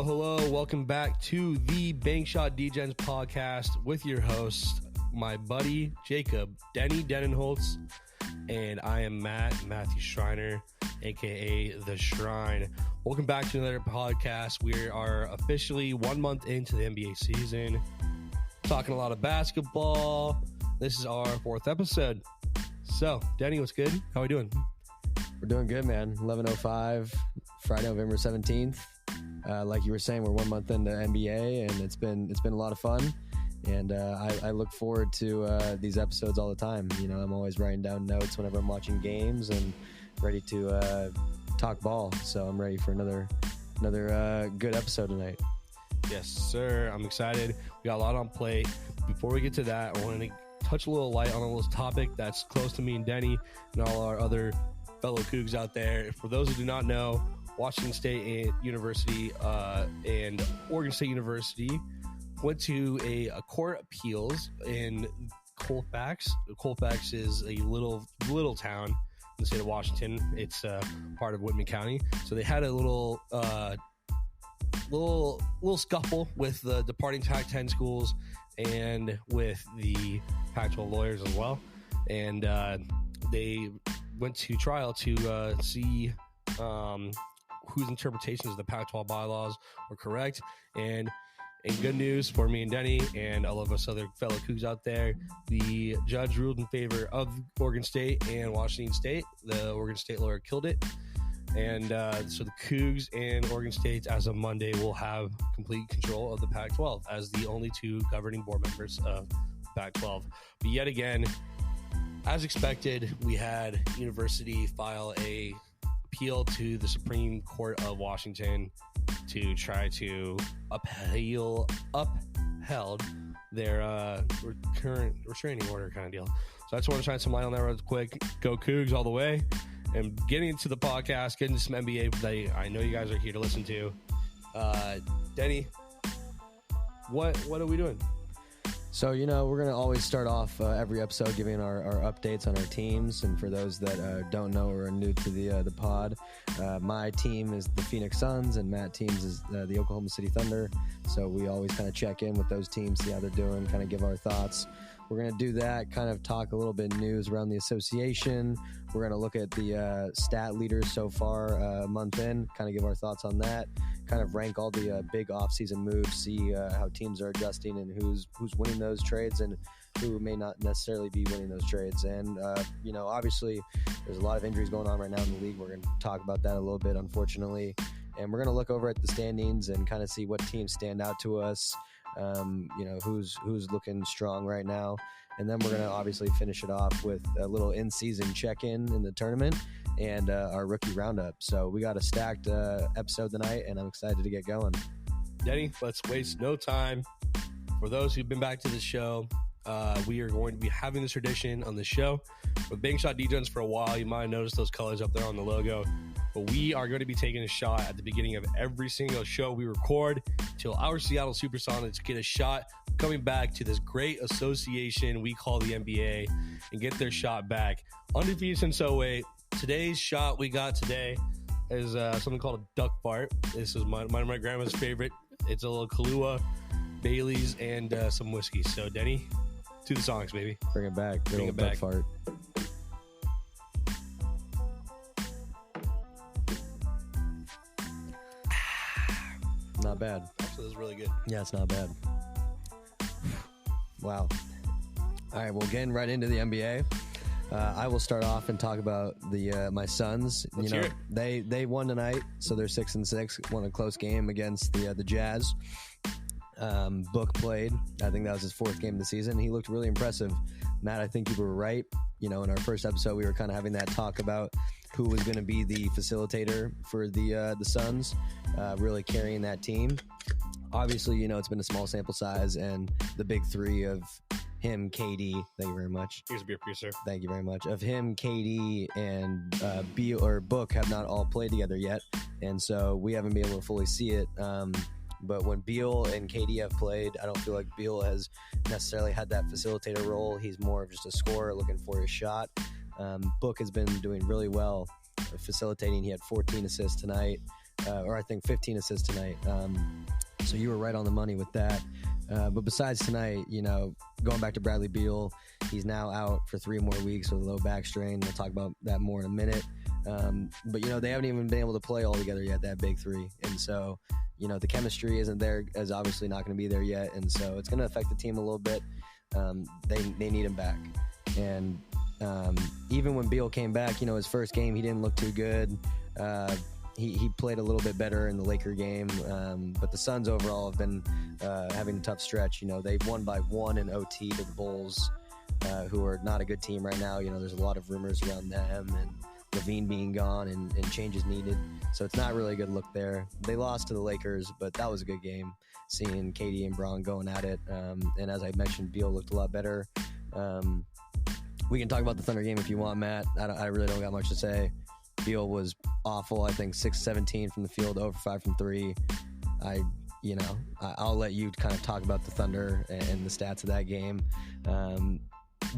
Hello. Welcome back to the Bank Shot Degens podcast with your host, my buddy Jacob, Denny Denenholtz, and I am Matthew Schreiner, aka The Shrine. Welcome back to another podcast. We are officially 1 month into the NBA season, talking a lot of basketball. This is our 4th episode. So, Denny, what's good? How are we doing? We're doing good, man. 11:05, Friday, November 17th. Like you were saying, we're 1 month into NBA, and it's been a lot of fun. And I look forward to these episodes all the time. You know, I'm always writing down notes whenever I'm watching games and ready to talk ball. So I'm ready for another good episode tonight. Yes, sir. I'm excited. We got a lot on plate. Before we get to that, I want to touch a little light on a little topic that's close to me and Denny and all our other fellow Cougs out there. For those who do not know, Washington State University and Oregon State University went to a court appeals in Colfax. Colfax is a little town in the state of Washington. It's part of Whitman County. So they had a little scuffle with the departing Pac-10 schools and with the Pac-12 lawyers as well. And they went to trial to see whose interpretations of the Pac-12 bylaws were correct. And good news for me and Denny and all of us other fellow Cougs out there, the judge ruled in favor of Oregon State and Washington State. The Oregon State lawyer killed it. And so the Cougs and Oregon State, as of Monday, will have complete control of the Pac-12 as the only two governing board members of the Pac-12. But yet again, as expected, we had University file a appeal to the Supreme Court of Washington to try to upheld their current restraining order kind of deal. So I just want to shine some light on that real quick. Go Cougs all the way. And getting into the podcast, getting into some NBA that I know you guys are here to listen to. Denny, what are we doing? So, you know, we're going to always start off every episode giving our updates on our teams. And for those that don't know or are new to the pod, my team is the Phoenix Suns and Matt's team is the Oklahoma City Thunder. So we always kind of check in with those teams, see how they're doing, kind of give our thoughts. We're going to do that, kind of talk a little bit news around the association. We're going to look at the stat leaders so far a month in, kind of give our thoughts on that, kind of rank all the big offseason moves, see how teams are adjusting and who's winning those trades and who may not necessarily be winning those trades. And, you know, obviously there's a lot of injuries going on right now in the league. We're going to talk about that a little bit, unfortunately. And we're going to look over at the standings and kind of see what teams stand out to us. You know, who's looking strong right now. And then we're going to obviously finish it off with a little in-season check-in in the tournament and our rookie roundup. So we got a stacked episode tonight, and I'm excited to get going. Denny, let's waste no time. For those who've been back to the show, we are going to be having this tradition on the show. With Bank Shot Degens for a while, you might have noticed those colors up there on the logo. But we are going to be taking a shot at the beginning of every single show we record till our Seattle Supersonics get a shot coming back to this great association we call the NBA and get their shot back. Undefeated since 08. Today's shot we got today is something called a duck fart. This is my grandma's favorite. It's a little Kahlua, Bailey's, and some whiskey. So, Denny, to the Sonics, baby. Bring it back. Bring it back. Duck fart. Not bad. Actually, this is really good. Yeah, it's not bad. Wow. All right, well, getting right into the NBA. I will start off and talk about the my Suns. Let's hear it. They won tonight, so they're 6-6. Won a close game against the Jazz. Book played. I think that was his 4th game of the season. He looked really impressive. Matt, I think you were right. You know, in our first episode, we were kind of having that talk about who was going to be the facilitator for the Suns, really carrying that team. Obviously, you know, it's been a small sample size, and the big three of him, KD, thank you very much. Here's a beer for you, sir. Thank you very much. Of him, KD, and Beal or Book have not all played together yet, and so we haven't been able to fully see it. But when Beal and KD have played, I don't feel like Beal has necessarily had that facilitator role. He's more of just a scorer looking for his shot. Book has been doing really well facilitating. He had 14 assists tonight. or I think 15 assists tonight. So you were right on the money with that. But besides tonight, going back to Bradley Beal, he's now out for 3 more weeks with a low back strain. We'll talk about that more in a minute. But they haven't even been able to play all together yet, that big three. And so, the chemistry isn't there, is obviously not going to be there yet. And so it's going to affect the team a little bit. They need him back. And even when Beal came back, his first game, he didn't look too good. He played a little bit better in the Laker game, but the Suns overall have been having a tough stretch. They've won by 1 in OT to the Bulls, who are not a good team right now. There's a lot of rumors around them and Levine being gone and changes needed. So it's not really a good look there. They lost to the Lakers, but that was a good game, seeing KD and Braun going at it. And as I mentioned, Beal looked a lot better. We can talk about the Thunder game if you want, Matt. I really don't got much to say. Beal was awful. I think 6-17 from the field, 0-5 from 3. I'll let you kind of talk about the Thunder and the stats of that game.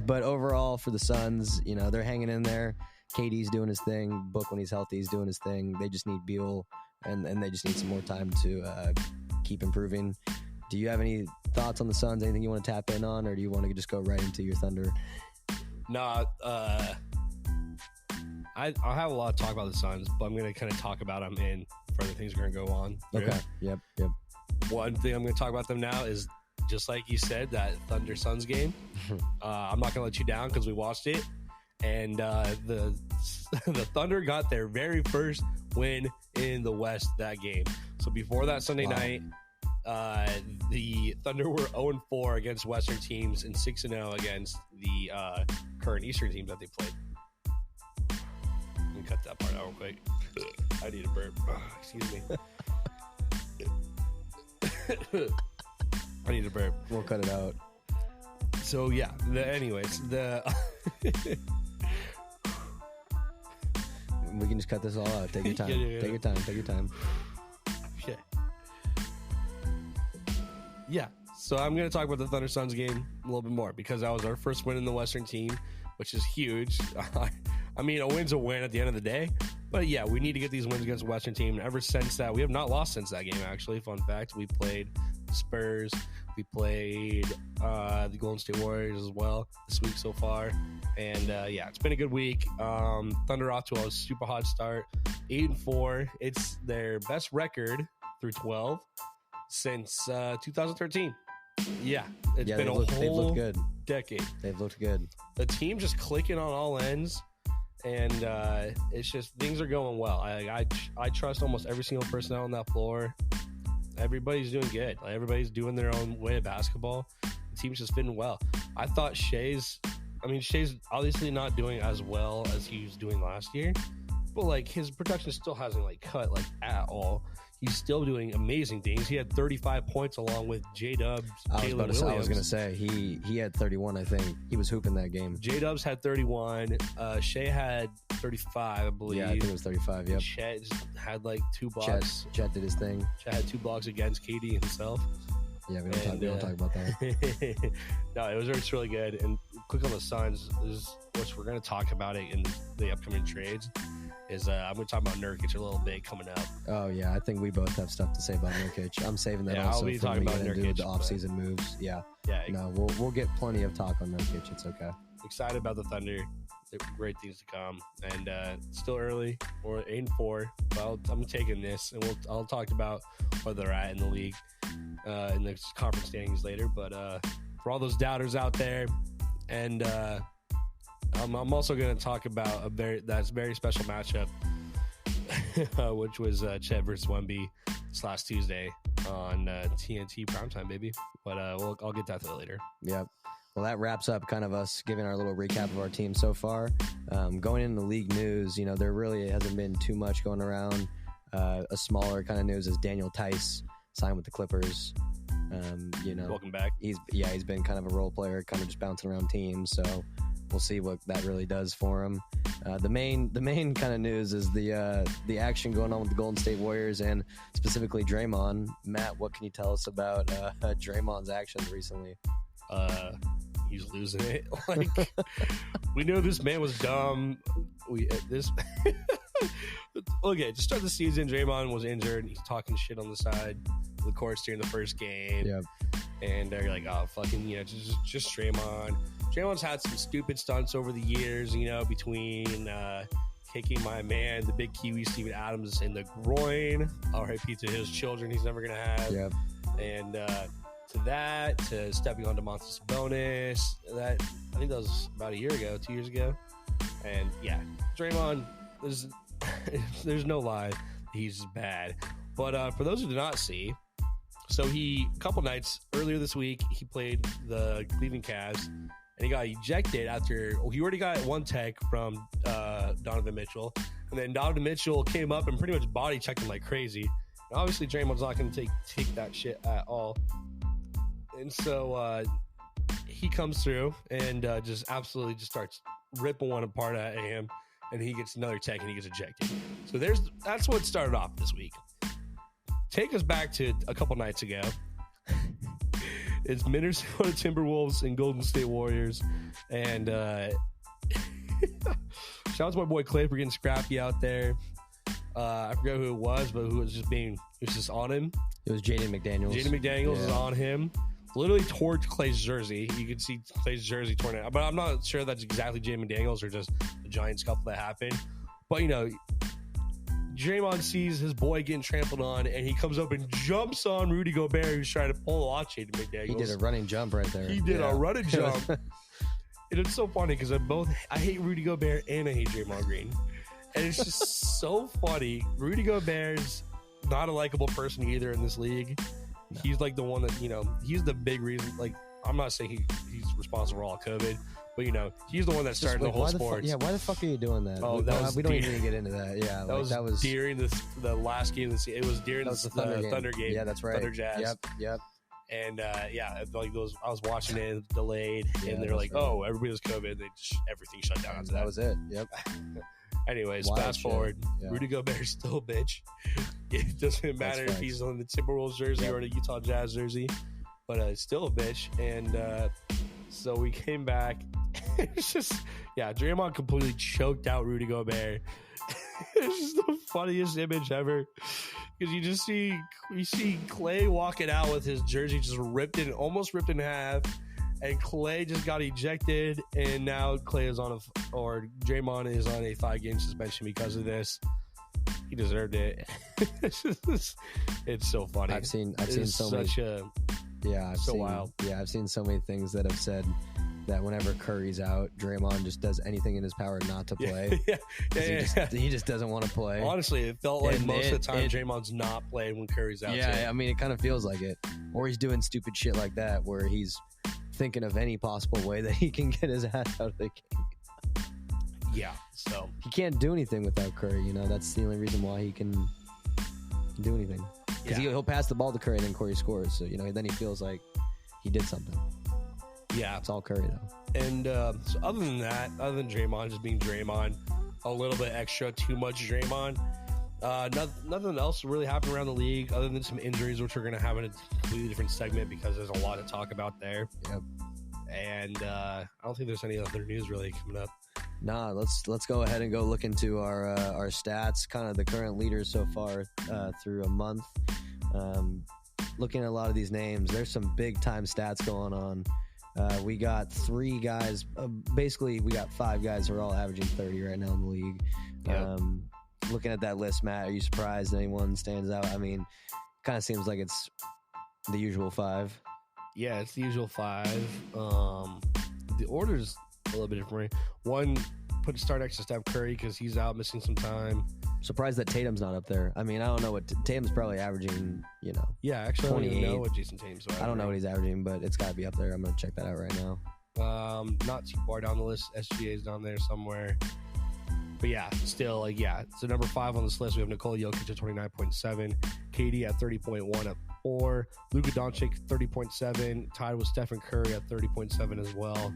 But overall for the Suns, they're hanging in there. KD's doing his thing. Book, when he's healthy, he's doing his thing. They just need Beal, and they just need some more time to keep improving. Do you have any thoughts on the Suns? Anything you want to tap in on, or do you want to just go right into your Thunder? No, I'll have a lot to talk about the Suns, but I'm going to kind of talk about them in further things are going to go on. Okay. Yep. One thing I'm going to talk about them now is, just like you said, that Thunder Suns game. I'm not going to let you down because we watched it, and the Thunder got their very first win in the West that game. So before that Sunday night, the Thunder were 0-4 against Western teams and 6-0 against the current Eastern teams that they played. Let me cut that part out real quick. I need a burp. Excuse me. I need a burp. We'll cut it out. So yeah. We can just cut this all out. Take your time. Yeah. Take your time. Okay. Yeah. So I'm going to talk about the Thunder Suns game a little bit more because that was our first win in the Western team, which is huge. I mean, a win's a win at the end of the day. But yeah, we need to get these wins against the Western team. And ever since that, we have not lost since that game, actually. Fun fact, we played the Spurs. We played the Golden State Warriors as well this week so far. And yeah, it's been a good week. Thunder off to a super hot start. 8-4. It's their best record through 12 since 2013. Yeah, it's been they've looked good. Decade. They've looked good. The team just clicking on all ends. And it's just things are going well. I trust almost every single person out on that floor. Everybody's doing good. Everybody's doing their own way of basketball. The team's just fitting well. I thought Shea's obviously not doing as well as he was doing last year, but his production still hasn't cut at all. He's still doing amazing things. He had 35 points along with J-Dubs. I was going to say, he had 31, I think. He was hooping that game. J-Dubs had 31. Shea had 35, I believe. Yeah, I think it was 35, yep. Chet had 2 blocks. Chet did his thing. Chet had 2 blocks against KD himself. Yeah, we don't talk about that. No, it was really good. And quick on the Suns, which we're going to talk about it in the upcoming trades. I'm going to talk about Nurkic a little bit coming up. Oh, yeah. I think we both have stuff to say about Nurkic. I'm saving that also I'll be talking about Nurkic. The offseason moves. Yeah. Yeah. No, we'll get plenty of talk on Nurkic. It's okay. Excited about the Thunder. Great things to come. And still early. We're 8-4. But I'm taking this, and I'll talk about where they're at in the league in the conference standings later. But for all those doubters out there, and I'm also going to talk about a very special matchup, which was Chet versus Wemby last Tuesday on TNT primetime, baby. But I'll get that to later. Yep. Well, that wraps up kind of us giving our little recap of our team so far. Going into league news, there really hasn't been too much going around. A smaller kind of news is Daniel Tice signed with the Clippers. Welcome back. He's been kind of a role player, kind of just bouncing around teams. So we'll see what that really does for him. The main kind of news is the action going on with the Golden State Warriors and specifically Draymond. Matt, what can you tell us about Draymond's actions recently? He's losing it. We knew this man was dumb. okay, to start the season, Draymond was injured. He's talking shit on the side of the courts during the first game. Yep. And they're like, oh, fucking, just Draymond. Draymond's had some stupid stunts over the years, between kicking my man, the big Kiwi Steven Adams, in the groin. R.I.P. to his children he's never going to have. Yep. And to stepping on Domantas Sabonis. I think that was about a year ago, 2 years ago. And, yeah, Draymond, there's no lie. He's bad. But for those who did not see, so a couple nights earlier this week, he played the Cleveland Cavs, and he got ejected after he already got one tech from Donovan Mitchell, and then Donovan Mitchell came up and pretty much body checked him like crazy. And obviously, Draymond's not going to take that shit at all, and so he comes through and just absolutely just starts ripping one apart at him, and he gets another tech and he gets ejected. So that's what started off this week. Take us back to a couple nights ago. It's Minnesota Timberwolves and Golden State Warriors. And shout out to my boy Clay for getting scrappy out there. I forgot who it was, but who was just on him. It was Jaden McDaniels. Jaden McDaniels was on him. Literally tore Clay's jersey. You could see Clay's jersey torn out. But I'm not sure that's exactly Jaden McDaniels or just a giant scuffle that happened. But, Draymond sees his boy getting trampled on, and he comes up and jumps on Rudy Gobert, who's trying to pull off Jaden McDaniels. He did a running jump right there. He did a running jump. And it's so funny because I hate Rudy Gobert and I hate Draymond Green. And it's just so funny. Rudy Gobert's not a likable person either in this league. No. He's like the one that, he's the big reason. Like, I'm not saying he's responsible for all COVID, but he's the one that started the whole sports. Why the fuck are you doing that? Oh, we don't even need to get into that. Yeah, that was during the last game of the season. It was during the Thunder game. Yeah, that's right. Thunder Jazz. Yep. And I was watching it delayed, and they're like, "Oh, everybody was COVID." Everything shut down. That was it. Yep. Anyways, fast forward. Yeah. Rudy Gobert's still a bitch. It doesn't matter if he's on the Timberwolves jersey or the Utah Jazz jersey, but still a bitch. And so we came back. It's just, Draymond completely choked out Rudy Gobert. It's just the funniest image ever. Because you see Clay walking out with his jersey just almost ripped in half. And Clay just got ejected. And now Draymond is on a 5-game suspension because of this. He deserved it. It's so funny. I've seen so many. Wild. Yeah, I've seen so many things that have said that whenever Curry's out, Draymond just does anything in his power not to play. He just doesn't want to play. Honestly, it felt like most of the time Draymond's not playing when Curry's out. Yeah, I mean, it kind of feels like it. Or he's doing stupid shit like that where he's thinking of any possible way that he can get his ass out of the game. Yeah, so he can't do anything without Curry. That's the only reason why he can do anything. Because he'll pass the ball to Curry and then Curry scores. So, then he feels like he did something. Yeah. It's all Curry, though. And so other than Draymond just being Draymond, a little bit extra, too much Draymond, nothing else really happened around the league other than some injuries, which we're going to have in a completely different segment because there's a lot to talk about there. Yep. And I don't think there's any other news really coming up. Nah, let's go ahead and go look into our stats, kind of the current leaders so far through a month. Looking at a lot of these names, there's some big time stats going on. We got 3 guys. Basically, we got 5 guys who are all averaging 30 right now in the league. Yep. Looking at that list, Matt, are you surprised anyone stands out? I mean, kind of seems like it's the usual 5. Yeah, it's the usual 5. The order's a little bit different. One, put a start next to Steph Curry because he's out missing some time. Surprised that Tatum's not up there. I mean, I don't know what Tatum's probably averaging, Yeah, actually, I don't even know what Jason Tatum's averaging. I don't know what he's averaging, but it's got to be up there. I'm going to check that out right now. Not too far down the list. SGA's down there somewhere. But still, so number 5 on this list, we have Nikola Jokic at 29.7, KD at 30.1 at 4, Luka Doncic 30.7, tied with Stephen Curry at 30.7 as well.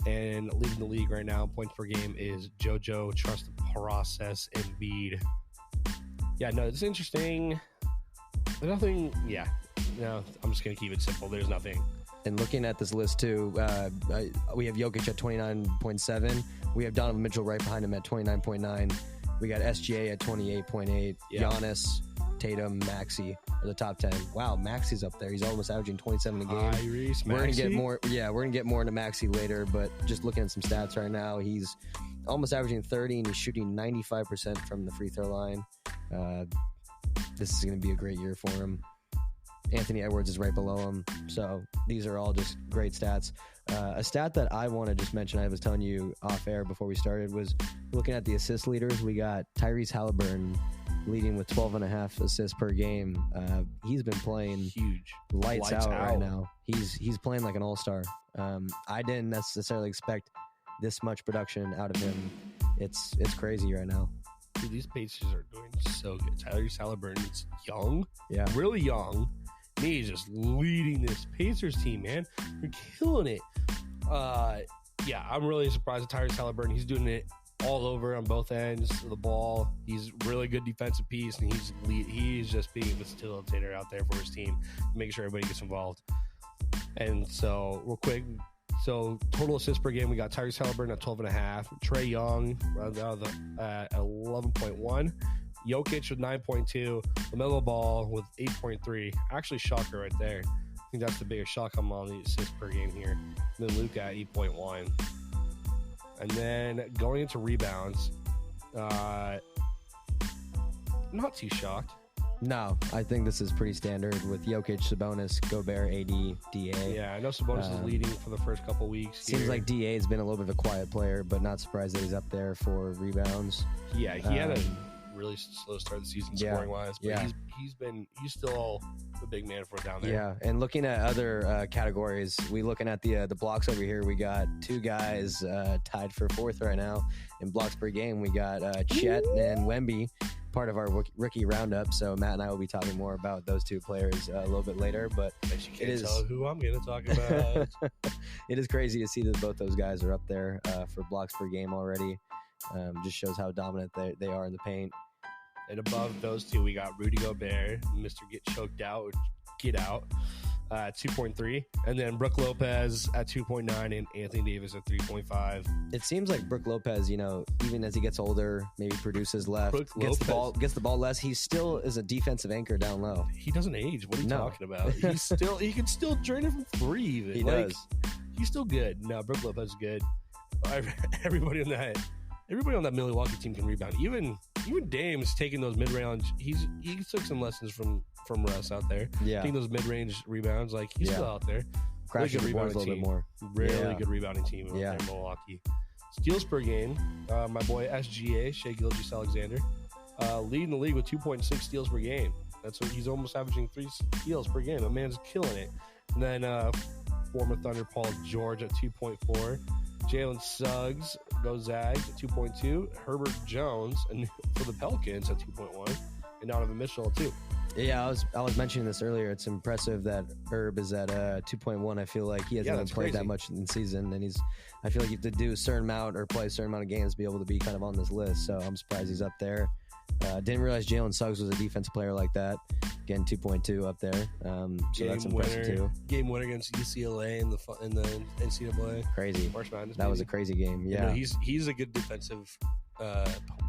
And leading the league right now, points per game, is JoJo Trust the Process Embiid. Yeah, no, it's interesting. There's nothing. Yeah, no, I'm just gonna keep it simple. There's nothing. And looking at this list too, we have Jokic at 29.7. We have Donovan Mitchell right behind him at 29.9. We got SGA at 28.8. Yeah. Giannis, Tatum, Maxey are the top 10. Wow, Maxey's up there. He's almost averaging 27 a game. Tyrese We're gonna Maxey? get more. Yeah, we're gonna get more into Maxey later. But just looking at some stats right now, he's almost averaging 30, and he's shooting 95% from the free throw line. This is gonna be a great year for him. Anthony Edwards is right below him. So these are all just great stats. A stat that I want to just mention, I was telling you off air before we started, was looking at the assist leaders. We got Tyrese Halliburton leading with 12.5 assists per game. He's been playing huge, lights out right now. He's playing like an all-star. I didn't necessarily expect this much production out of him. It's crazy right now. Dude, these Pacers are doing so good. Tyrese Halliburton's young, really young. He's just leading this Pacers team, man. You're killing it. I'm really surprised at Tyrese Halliburton. He's doing it all over on both ends of the ball. He's really good defensive piece, and he's just being a facilitator out there for his team, making sure everybody gets involved. And so, real quick, total assists per game, we got Tyrese Halliburton at 12.5, Trae Young at 11.1, Jokic with 9.2, LaMelo Ball with 8.3. Actually, shocker right there. I think that's the biggest shock I'm on the assists per game here. And then Luka at 8.1. And then going into rebounds, not too shocked. No, I think this is pretty standard with Jokic, Sabonis, Gobert, AD, DA. Yeah, I know Sabonis is leading for the first couple weeks. Seems like DA has been a little bit of a quiet player, but not surprised that he's up there for rebounds. Yeah, he had a really slow start of the season scoring wise, but he's still the big man for down there. Yeah, and looking at other categories, looking at the blocks over here, we got two guys tied for fourth right now in blocks per game. We got Chet and Wemby, part of our rookie roundup. So Matt and I will be talking more about those two players a little bit later. But it is tell who I'm going to talk about. It is crazy to see that both those guys are up there for blocks per game already. Just shows how dominant they are in the paint. And above those two, we got Rudy Gobert, Mr. Get Choked Out, or Get Out, 2.3. And then Brook Lopez at 2.9 and Anthony Davis at 3.5. It seems like Brook Lopez, even as he gets older, maybe produces less, gets the ball less. He still is a defensive anchor down low. He doesn't age. What are you talking about? He can still drain it from three even. He does. He's still good. No, Brook Lopez is good. Everybody on that Milwaukee team can rebound. Even Dame's taking those mid-range. He took some lessons from Russ out there. Yeah, taking those mid-range rebounds. Like he's still out there. Crashing the boards a little bit more. Really good rebounding team out there in Milwaukee. Steals per game. My boy SGA, Shai Gilgeous-Alexander, leading the league with 2.6 steals per game. That's what he's almost averaging 3 steals per game. The man's killing it. And then former Thunder Paul George at 2.4. Jalen Suggs goes Zags at 2.2. Herbert Jones for the Pelicans at 2.1. And Donovan Mitchell at 2. Yeah, I was mentioning this earlier. It's impressive that Herb is at 2.1. I feel like he hasn't even played that much in the season, and I feel like you have to do a certain amount or play a certain amount of games to be able to be kind of on this list. So I'm surprised he's up there. Didn't realize Jalen Suggs was a defensive player like that. Again, 2.2 up there. So that's impressive too. Game winner against UCLA in the NCAA. Crazy. March Madness. That was a crazy game. Yeah, he's a good defensive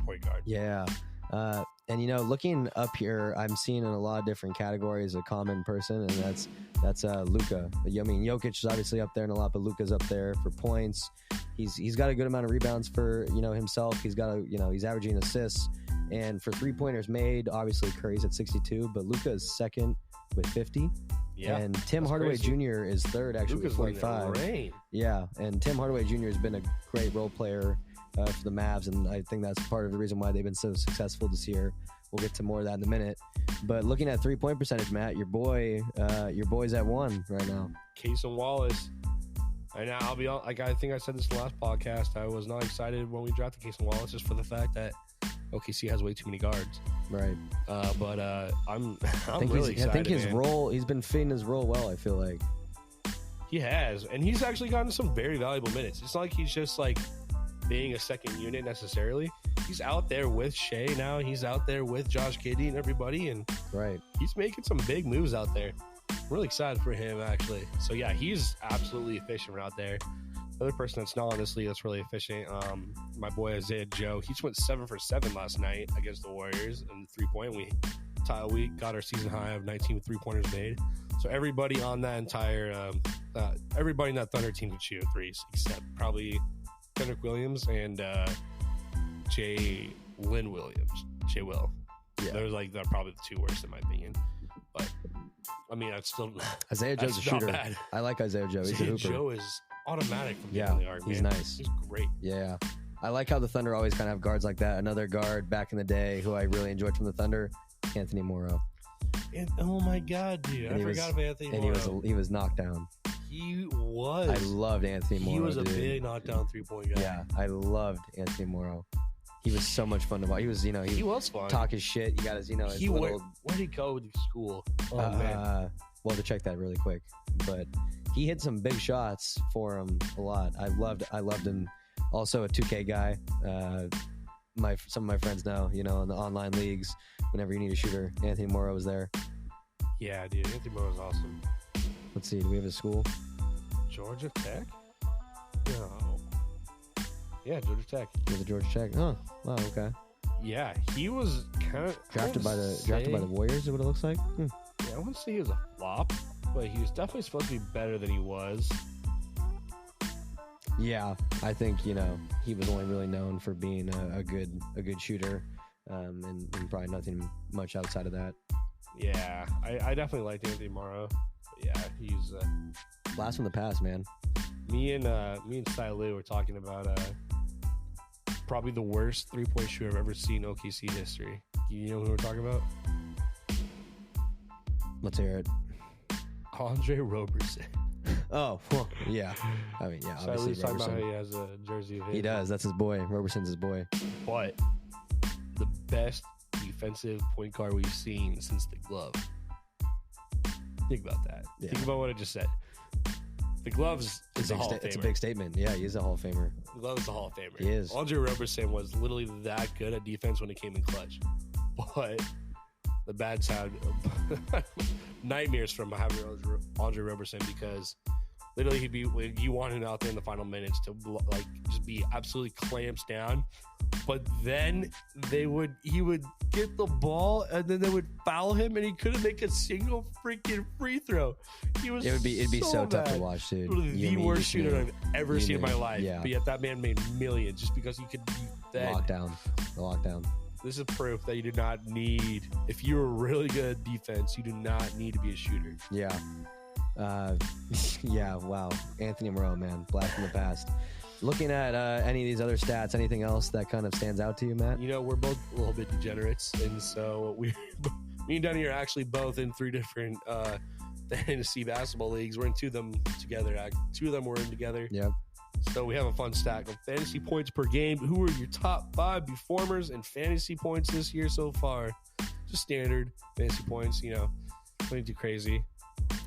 point guard. Yeah. And looking up here, I'm seeing in a lot of different categories a common person, and that's Luka. I mean, Jokic is obviously up there and a lot, but Luka's up there for points. He's got a good amount of rebounds for himself. He's got he's averaging assists, and for 3-pointers made, obviously Curry's at 62, but Luka is second with 50. Yeah, and Tim Hardaway Jr. is third actually with 45. Yeah, and Tim Hardaway Jr. has been a great role player for the Mavs, and I think that's part of the reason why they've been so successful this year. We'll get to more of that in a minute. But looking at 3-point percentage, Matt, your boy's at 1 right now. Cason Wallace. And I'll be honest, I think I said this in the last podcast. I was not excited when we drafted Cason Wallace just for the fact that OKC has way too many guards. Right. But I'm really excited. I think his role, he's been fitting his role well, I feel like. He has. And he's actually gotten some very valuable minutes. It's not like he's just like being a second unit necessarily. He's out there with Shea now. He's out there with Josh Giddey and everybody, and he's making some big moves out there. I'm really excited for him, actually. So yeah, he's absolutely efficient out there. The other person that's not on this league that's really efficient, my boy Isaiah Joe. He just went 7 for 7 last night against the Warriors in the 3-point. We got our season high of 19 3-pointers made. So everybody on that entire, everybody in that Thunder team could shoot threes, except probably Kendrick Williams and Jay Will. Yeah. Those they're probably the two worst in my opinion. But I mean, that's still Isaiah Joe's a shooter. Bad. I like Isaiah Joe. He's Isaiah a hooper. Joe is automatic from Yeah, behind the arc. he's man. nice. He's great. Yeah. I like how the Thunder always kind of have guards like that. Another guard back in the day who I really enjoyed from the Thunder, Anthony Morrow. And, oh my God, dude! I forgot about Anthony Morrow. And he was knocked down. He was. I loved Anthony Morrow. He was a dude. big knockdown 3-point guy. Yeah, I loved Anthony Morrow. He was so much fun to watch. He was, he was fun. Talk his shit. He got his, his little. Where did he go to school? Oh man. Well, to check that really quick, but he hit some big shots for him a lot. I loved him. Also a 2K guy. Some of my friends know, in the online leagues, whenever you need a shooter, Anthony Morrow was there. Yeah, dude, Anthony Morrow was awesome. Let's see, do we have a school? Georgia Tech? No. Yeah, Georgia Tech. He was a Georgia Tech. Oh, wow, okay. Yeah, he was kind of drafted by the Warriors. Is what it looks like. Yeah, I wouldn't say he was a flop, but he was definitely supposed to be better than he was. Yeah, I think he was only really known for being a good shooter, and probably nothing much outside of that. Yeah, I definitely liked Anthony Morrow. But yeah, he's blast from the past, man. Me and Cy Lou were talking about probably the worst 3-point shooter I've ever seen in OKC history. You know who we're talking about? Let's hear it. Andre Roberson. Oh, well, yeah. I mean, yeah, obviously Cy Lou's talking Roberson. about how he has a jersey of his. He does. That's his boy. Roberson's his boy. But the best defensive point guard we've seen since the glove. Think about that. Yeah. Think about what I just said. The gloves is a Hall of Famer. It's a big statement. Yeah, he is a Hall of Famer. The glove is a Hall of Famer. He is. Andre Roberson was literally that good at defense when it came in clutch. But the bad side, nightmares from having Andre Roberson, because literally you want him out there in the final minutes to just be absolutely clamps down. But then he would get the ball and then they would foul him and he couldn't make a single freaking free throw. It'd be so tough to watch, dude. Literally the worst shooter I've ever seen in my life. Yeah. But yet that man made millions just because he could be that. Lockdown. This is proof that you do not need, if you're really good at defense, you do not need to be a shooter. Yeah. Yeah, wow. Anthony Morrow, man. Blast from the past. Looking at any of these other stats, anything else that kind of stands out to you, Matt? We're both a little bit degenerates, and so me and Dunny are actually both in 3 different fantasy basketball leagues. We're in 2 of them together. 2 of them we're in together. Yep. So we have a fun stack of fantasy points per game. Who are your top 5 performers in fantasy points this year so far? Just standard fantasy points, nothing too crazy.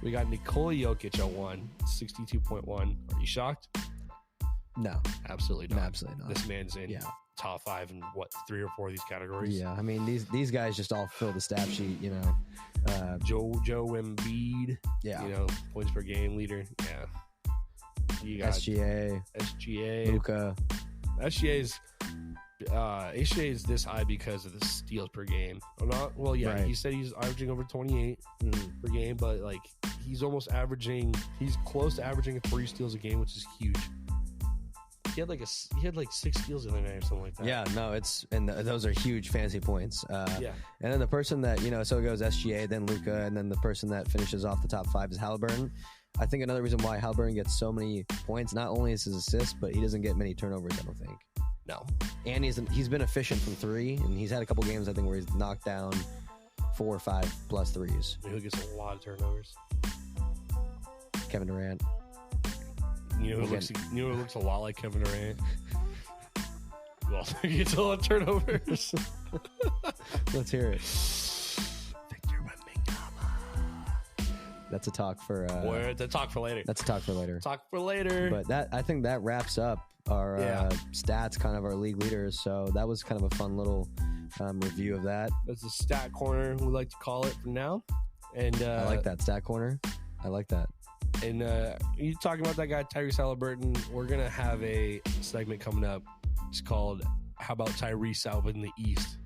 We got Nikola Jokic at 1, 62.1. Are you shocked? No. Absolutely not. No, absolutely not. This man's in top 5 in 3 or 4 of these categories. Yeah, I mean these guys just all fill the stat sheet, Joe Embiid, points per game leader. Yeah. You got SGA, Luka. SGA is this high because of the steals per game. Or not? Well, yeah, right. He said he's averaging over 28 per game, but he's almost averaging. He's close to averaging 3 steals a game, which is huge. He had 6 steals the other night or something like that. Yeah, no, those are huge fantasy points. Yeah. And then the person that so it goes SGA, then Luka, and then the person that finishes off the top 5 is Halliburton. I think another reason why Halliburton gets so many points, not only is his assists, but he doesn't get many turnovers, I don't think. No. And he's been efficient from 3, and he's had a couple games, I think, where he's knocked down 4 or 5 plus threes. He gets a lot of turnovers. Kevin Durant. Who looks a lot like Kevin Durant? Who also gets a lot of turnovers? Let's hear it. That's a talk for talk for later. That's a talk for later. Talk for later. But I think that wraps up our stats, kind of our league leaders. So that was kind of a fun little review of that. That's the stat corner, we like to call it for now. And I like that stat corner. I like that. And you talking about that guy, Tyrese Halliburton. We're going to have a segment coming up. It's called How About Tyrese Out in the East?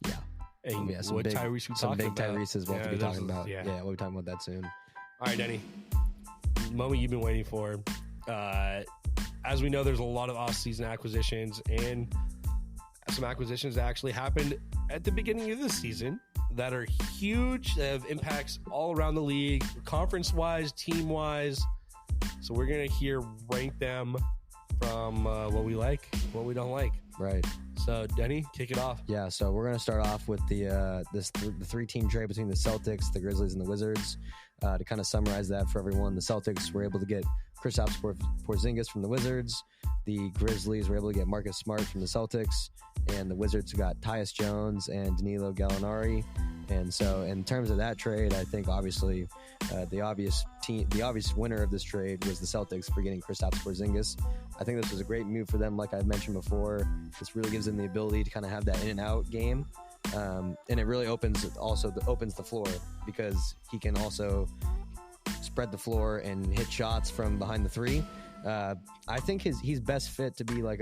Yeah. And yeah, what Tyrese we talking about? Some big Tyrese is what we'll be talking about. Yeah, we'll be talking about that soon. All right, Denny. Moment you've been waiting for. As we know, there's a lot of off-season acquisitions and some acquisitions that actually happened at the beginning of the season that are huge, that have impacts all around the league, conference-wise, team-wise. So we're going to rank them from what we like, what we don't like. Right. So, Denny, kick it off. Yeah, so we're going to start off with the three-team trade between the Celtics, the Grizzlies, and the Wizards. To kind of summarize that for everyone, the Celtics were able to get Kristaps Porzingis from the Wizards. The Grizzlies were able to get Marcus Smart from the Celtics. And the Wizards got Tyus Jones and Danilo Gallinari. And so in terms of that trade, I think obviously the obvious winner of this trade was the Celtics for getting Kristaps Porzingis. I think this was a great move for them. Like I mentioned before, this really gives them the ability to kind of have that in and out game. And it really opens the floor because he can also spread the floor and hit shots from behind the three. I think he's best fit to be like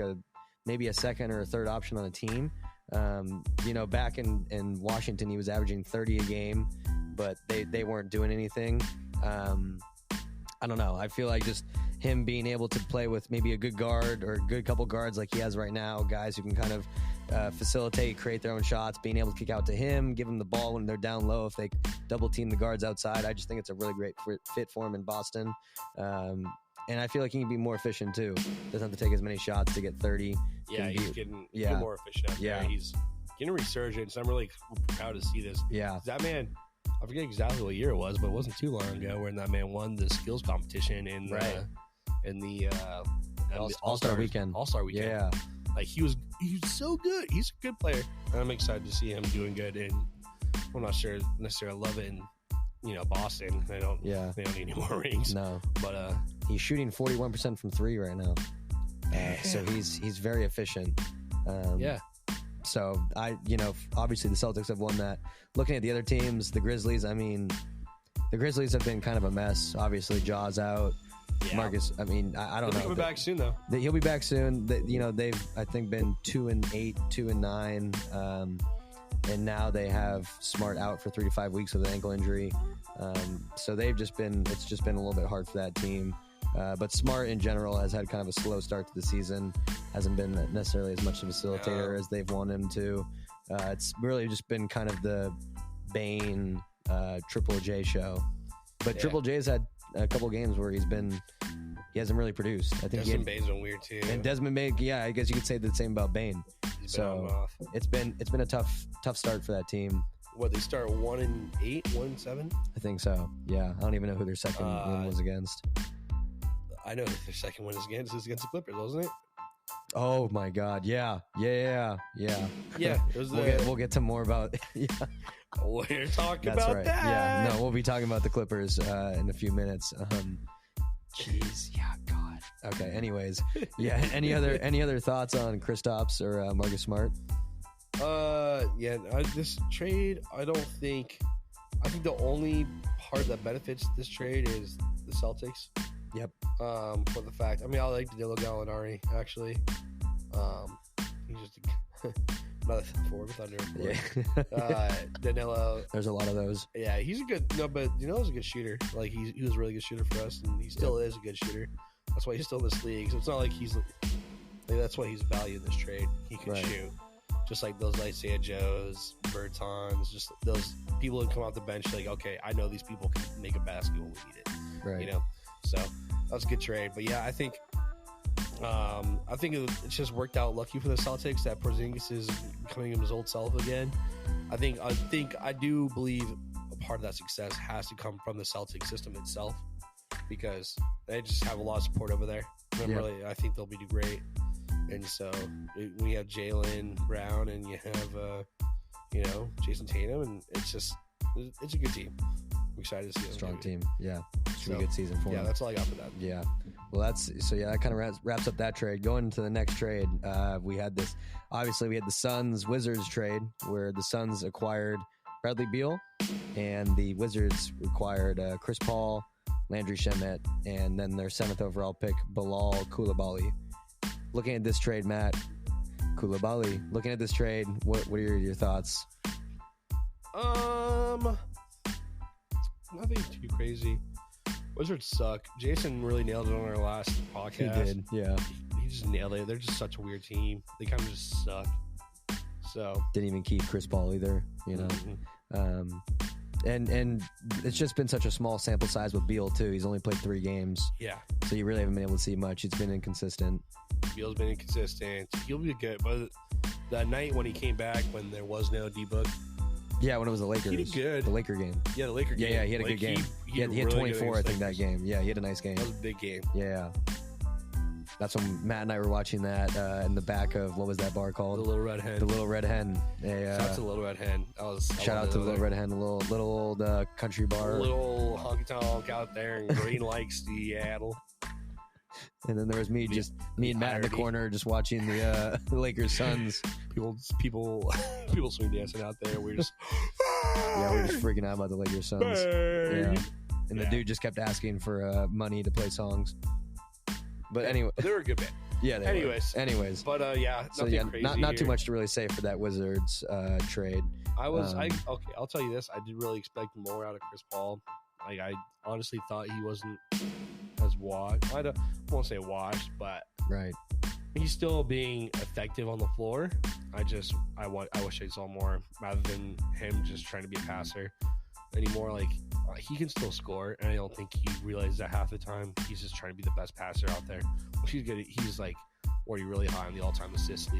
maybe a second or a third option on a team. Back in Washington, he was averaging 30 a game, but they weren't doing anything. I don't know. I feel like just him being able to play with maybe a good guard or a good couple guards like he has right now, guys who can kind of facilitate, create their own shots, being able to kick out to him, give him the ball when they're down low if they double team the guards outside. I just think it's a really great fit for him in Boston. And I feel like he can be more efficient too. Doesn't have to take as many shots to get 30. Yeah, he's getting more efficient out there. He's getting a resurgence. I'm really proud to see this. Yeah. That man, I forget exactly what year it was, but it wasn't too long ago when that man won the skills competition in the All-Star Weekend. All-Star Weekend. Yeah. Like he was so good. He's a good player. And I'm excited to see him doing good. And I'm not sure necessarily love it in Boston. They don't need any more rings. No. But he's shooting 41% from three right now. So he's very efficient. So obviously the Celtics have won that. Looking at the other teams, the Grizzlies, the Grizzlies have been kind of a mess. Obviously, Jaw's out. Yeah. Marcus, I don't know. He'll be back soon, though. He'll be back soon. They've, I think, been 2-8, 2-9. And now they have Smart out for 3 to 5 weeks with an ankle injury. So it's just been a little bit hard for that team. But Smart in general has had kind of a slow start to the season. Hasn't been necessarily as much of a facilitator as they've wanted him to. It's really just been kind of the Bane Triple J show. But Triple J's had a couple games where he hasn't really produced. I think Desmond Bane's been weird too. And Desmond Bane, I guess you could say the same about Bane. So it's been a tough start for that team. What, they start 1-8, 1-7? I think so. Yeah, I don't even know who their second win was against. I know their second win is against the Clippers, wasn't it? Oh my God! Yeah. Yeah. It was we'll get to more about. Yeah, we're talking That's about right. that. Yeah, no, we'll be talking about the Clippers in a few minutes. Jeez, yeah, God. Okay. Anyways, yeah. Any other thoughts on Kristaps or Marcus Smart? This trade, I think the only part that benefits this trade is the Celtics. Yep. For the fact, I like Danilo Gallinari actually. He's just another forward Thunder. Yeah. Danilo. There's a lot of those. Yeah, he's but Danilo's a good shooter. Like he was a really good shooter for us, and he still is a good shooter. That's why he's still in this league. So it's not like that's why he's valued in this trade. He can shoot. Just like those Isaiah Joes, Bertans, just those people who come off the bench like, okay, I know these people can make a basket when we need it. Right. So that was a good trade. But yeah, I think it's just worked out lucky for the Celtics that Porzingis is becoming his old self again. I do believe a part of that success has to come from the Celtics system itself because they just have a lot of support over there. I think they'll be great. And so we have Jaylen Brown and you have Jason Tatum, and it's a good team. I'm excited to see them. Strong team. Yeah. It's a good season for them. Yeah, that's all I got for that. Yeah. Well, that kind of wraps up that trade. Going into the next trade, we had the Suns Wizards trade where the Suns acquired Bradley Beal and the Wizards acquired Chris Paul, Landry Shamet, and then their 7th overall pick, Bilal Coulibaly. Looking at this trade, Matt, Coulibaly, looking at this trade, what are your thoughts? Nothing too crazy. Wizards suck. Jason really nailed it on our last podcast. He did, yeah. He just nailed it. They're just such a weird team. They kind of just suck. So didn't even keep Chris Paul either, you know. Mm-hmm. And it's just been such a small sample size with Beal too. He's only played 3 games. Yeah. So you really haven't been able to see much. It's been inconsistent. Beal's been inconsistent. He'll be good, but that night when he came back, when there was no D-Book. Yeah, when it was the Lakers. He did good. The Laker game. Yeah, the Laker game. Yeah, he had a good game. He had really 24, I think, that game. Yeah, he had a nice game. That was a big game. Yeah. That's when Matt and I were watching that in the back of, what was that bar called? The Little Red Hen. The Little Red Hen. Shout out to the Little Red Hen. Shout out to the Little Red Hen, a little old country bar. A little honky-tonk out there in Green Lake, Seattle. And then there was me and Matt in the corner just watching the Lakers Suns. People swing dancing out there. We're just we're just freaking out about the Lakers Suns. Yeah. And the dude just kept asking for money to play songs. But anyway, they were a good band. Yeah. Anyways. But nothing crazy. Not too much to really say for that Wizards trade. I'll tell you this. I did really expect more out of Chris Paul. Like, I honestly thought he wasn't as washed. I won't say washed, but right. He's still being effective on the floor. I wish I saw more rather than him just trying to be a passer anymore. Like, he can still score, and I don't think he realizes that half the time. He's just trying to be the best passer out there. Which he's good. He's like already really high on the all-time assist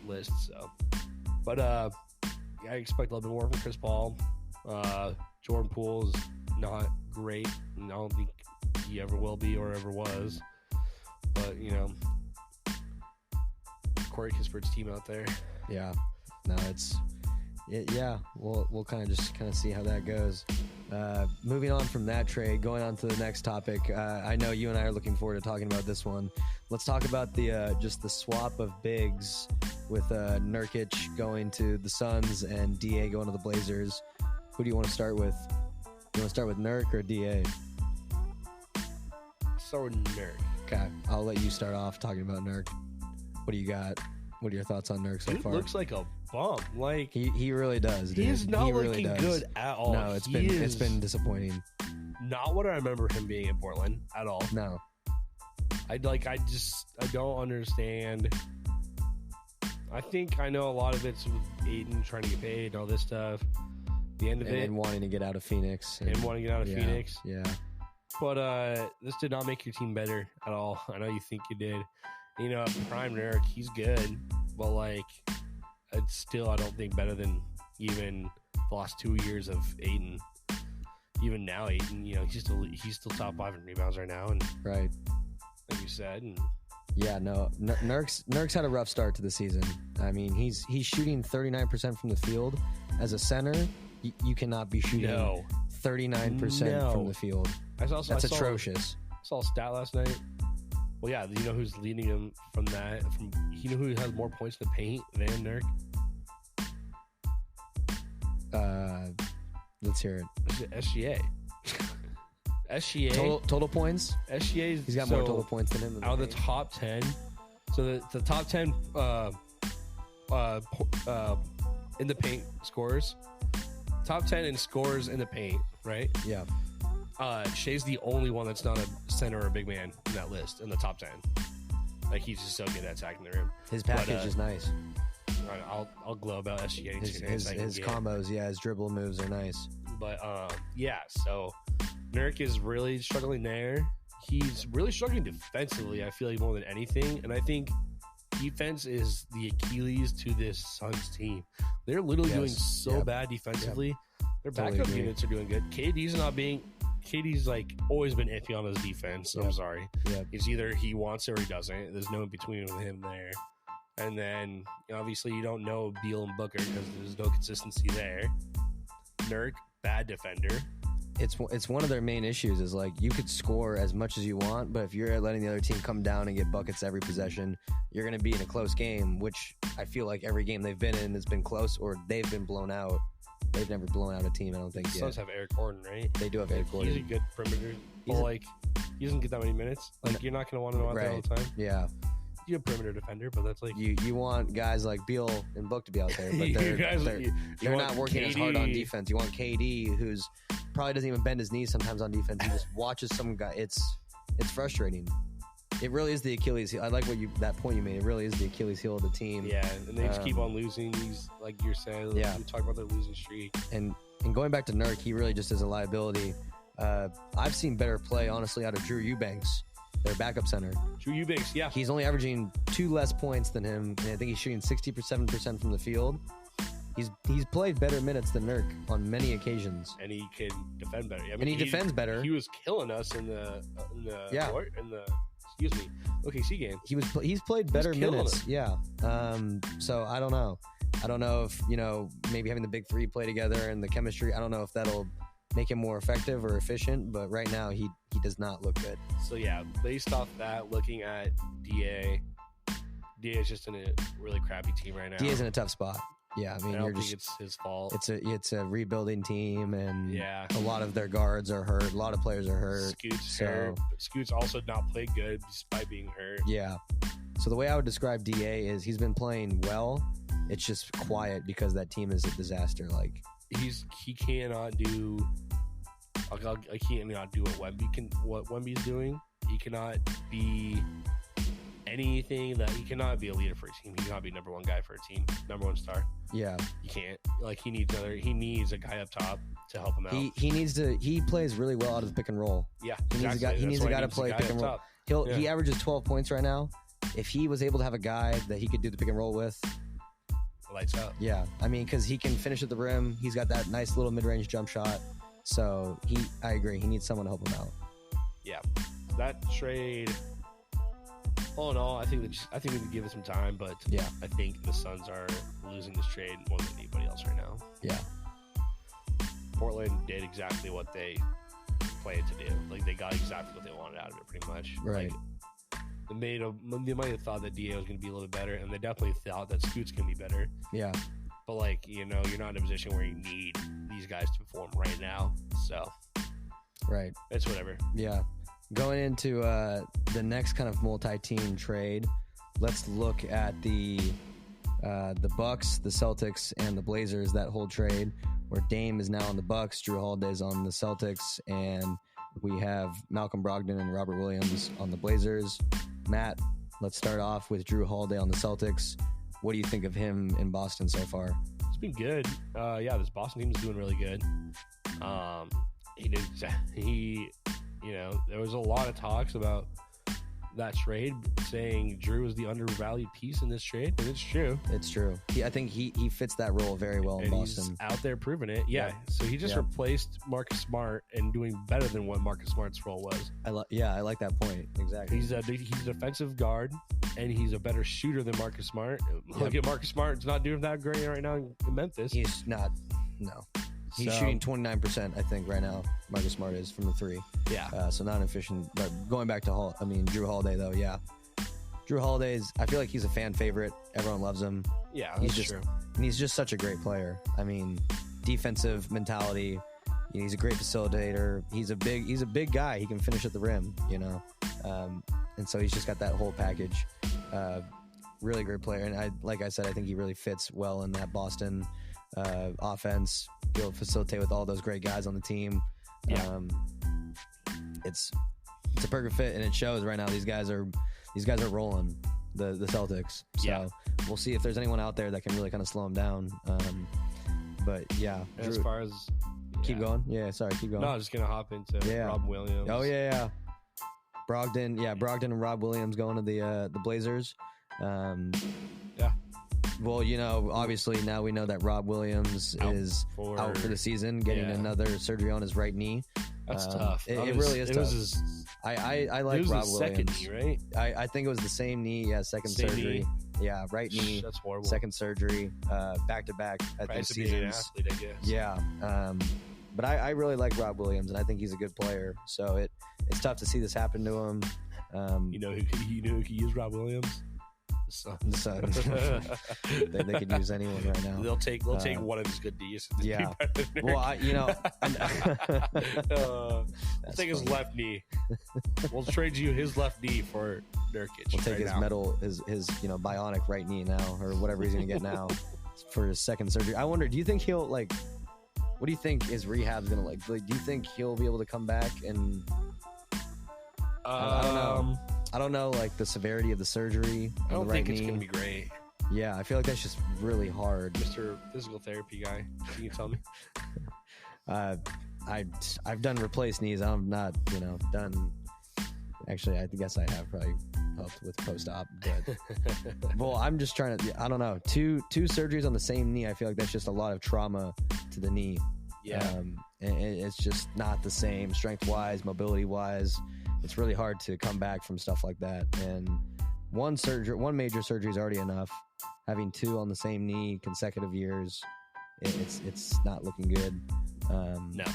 list. So, but I expect a little bit more from Chris Paul. Jordan Poole is not great, and I don't think he ever will be or ever was. But Corey Kispert's team out there. Yeah, no, we'll kind of see how that goes. Moving on from that trade, going on to the next topic. I know you and I are looking forward to talking about this one. Let's talk about the swap of bigs with Nurkic going to the Suns and DA going to the Blazers. Who do you want to start with? You want to start with Nurk or DA? Start with Nurk. Okay, I'll let you start off talking about Nurk. What do you got? What are your thoughts on Nurk so far? He looks like a bum. Like, he really does. Dude. He's not looking good at all. No, it's been disappointing. Not what I remember him being in Portland at all. No. I don't understand. I think I know a lot of it's with Aiden trying to get paid and all this stuff. The end of it, and wanting to get out of Phoenix. Phoenix. Yeah. But this did not make your team better at all. I know you think you did. Prime Nurk, he's good, but like, it's still, I don't think, better than even the last 2 years of Aiden. Even now, Aiden, he's still top 5 in rebounds right now, and right, like you said, and yeah, no, Nurk's had a rough start to the season. I mean, he's shooting 39% from the field. As a center, you cannot be shooting 39% from the field. That's atrocious. I saw a stat last night. Well, yeah, you know who's leading him from that? You know who has more points in the paint than Nurk? Let's hear it. SGA. SGA. Total points? SGA. He's got more total points than him. Out of the top 10. So the top 10 in the paint scores. Top 10 in scores in the paint, right? Yeah. Shea's the only one that's not a center or a big man in that list in the top 10. Like, he's just so good at attacking the rim. His package is nice. I'll glow about SGA. His combos, his dribble moves are nice. But so Nurk is really struggling there. He's really struggling defensively, I feel like, more than anything. And I think defense is the Achilles to this Suns team. They're literally doing so bad defensively. Their backup units are doing good. KD's like always been iffy on his defense. So I'm sorry. Yep. It's either he wants it or he doesn't. There's no in between with him there. And then obviously you don't know Beal and Booker because there's no consistency there. Nurk, bad defender. It's one of their main issues is like you could score as much as you want, but if you're letting the other team come down and get buckets every possession, you're going to be in a close game, which I feel like every game they've been in has been close or they've been blown out. They've never blown out a team, I don't think, yet. Suns have Eric Gordon, right? They do have Eric Gordon. He's a good perimeter But like, he doesn't get that many minutes. Like, you're not going to want him out there all the time. Yeah. You're a perimeter defender, but that's like you want guys like Beal and Book to be out there, but they're not working as hard on defense. You want KD, who's probably doesn't even bend his knees sometimes on defense. He just watches some guy. It's frustrating. It really is the Achilles heel. I like that point you made. It really is the Achilles heel of the team. Yeah, and they just keep on losing. These, like you're saying, we talk about their losing streak. And going back to Nurk, he really just is a liability. I've seen better play, honestly, out of Drew Eubanks, their backup center. Drew Eubanks, yeah. He's only averaging 2 less points than him, and I think he's shooting 67% from the field. He's played better minutes than Nurk on many occasions. And he can defend better. I mean, and he defends better. He was killing us in the OKC game. He's played better minutes. Yeah. So I don't know. I don't know if, maybe having the big three play together and the chemistry, I don't know if that'll make him more effective or efficient, but right now he does not look good. So yeah, based off that, looking at DA is just in a really crappy team right now. DA's in a tough spot. Yeah, I mean, I don't think it's his fault. It's a rebuilding team, and a lot of their guards are hurt. A lot of players are hurt. Scoot's also not played good despite being hurt. Yeah. So the way I would describe DA is he's been playing well. It's just quiet because that team is a disaster. Like he cannot do. I cannot do what Wemby's doing. He cannot be anything that he cannot be a leader for a team. He cannot be number one guy for a team, number one star. Yeah, you can't. Like he needs a guy up top to help him out. He plays really well out of the pick and roll. Yeah, he needs a guy to play pick and roll. He averages 12 points right now. If he was able to have a guy that he could do the pick and roll with, lights up. Yeah, I mean, because he can finish at the rim. He's got that nice little mid-range jump shot. So I agree. He needs someone to help him out. Yeah, that trade. All in all, I think we can give it some time, but I think the Suns are losing this trade more than anybody else right now. Yeah, Portland did exactly what they planned to do. Like they got exactly what they wanted out of it, pretty much. Right. Like, they might have thought that DA was going to be a little bit better, and they definitely thought that Scoot's going to be better. Yeah. But like, you're not in a position where you need these guys to perform right now. So, right, it's whatever. Yeah. Going into the next kind of multi-team trade, let's look at the Bucks, the Celtics, and the Blazers. That whole trade, where Dame is now on the Bucks, Drew Holiday's on the Celtics, and we have Malcolm Brogdon and Robert Williams on the Blazers. Matt, let's start off with Drew Holiday on the Celtics. What do you think of him in Boston so far? It's been good. This Boston team is doing really good. There was a lot of talks about that trade, saying Drew is the undervalued piece in this trade, and it's true. It's true. I think he fits that role very well in Boston. He's out there proving it. Yeah. So he just replaced Marcus Smart and doing better than what Marcus Smart's role was. I like that point. Exactly. He's a defensive guard, and he's a better shooter than Marcus Smart. Look at Marcus Smart. He's not doing that great right now in Memphis. He's not. No. He's shooting 29%, I think, right now. Marcus Smart is from the three. Yeah. So not efficient. But going back to Drew Holiday, though, yeah. Drew Holiday's, I feel like he's a fan favorite. Everyone loves him. Yeah, that's true. And he's just such a great player. I mean, defensive mentality. He's a great facilitator. He's a big guy. He can finish at the rim, and so he's just got that whole package. Really great player. And like I said, I think he really fits well in that Boston offense. He'll facilitate with all those great guys on the team. Yeah. It's a perfect fit, and it shows right now. These guys are rolling the Celtics. So we'll see if there's anyone out there that can really kind of slow them down. But yeah, Drew, as far as keep going. Yeah, sorry, keep going. No, I was just gonna hop into Rob Williams. Oh yeah. Brogdon and Rob Williams going to the Blazers. Well, obviously now we know that Rob Williams is out for the season, getting another surgery on his right knee. That's tough. It really is tough. I like Rob Williams. Second knee, right? I think it was the same knee. Yeah, second surgery. Knee. Yeah, right knee. That's horrible. Second surgery. Back to back. I think seasons. Athlete, I guess. Yeah. But I really like Rob Williams, and I think he's a good player. So it's tough to see this happen to him. You know who he is, Rob Williams? The Suns. they could use anyone right now. They'll take one of his good Ds. Yeah. Well, we'll take his left knee. We'll trade you his left knee for Nurkic. We'll take his bionic right knee now, or whatever he's gonna get now for his second surgery. I wonder, do you think he'll what do you think his rehab's gonna like? Do you think he'll be able to come back? And I don't know. I don't know, like, the severity of the surgery. I don't think it's going to be great. Yeah, I feel like that's just really hard. Mr. Physical Therapy guy, can you tell me? I've done replaced knees. I'm not, done. Actually, I guess I have probably helped with post-op. But well, I'm just trying to. I don't know. Two surgeries on the same knee. I feel like that's just a lot of trauma to the knee. Yeah, and it's just not the same strength-wise, mobility-wise. It's really hard to come back from stuff like that. And one major surgery is already enough. Having two on the same knee consecutive years, it's not looking good. No.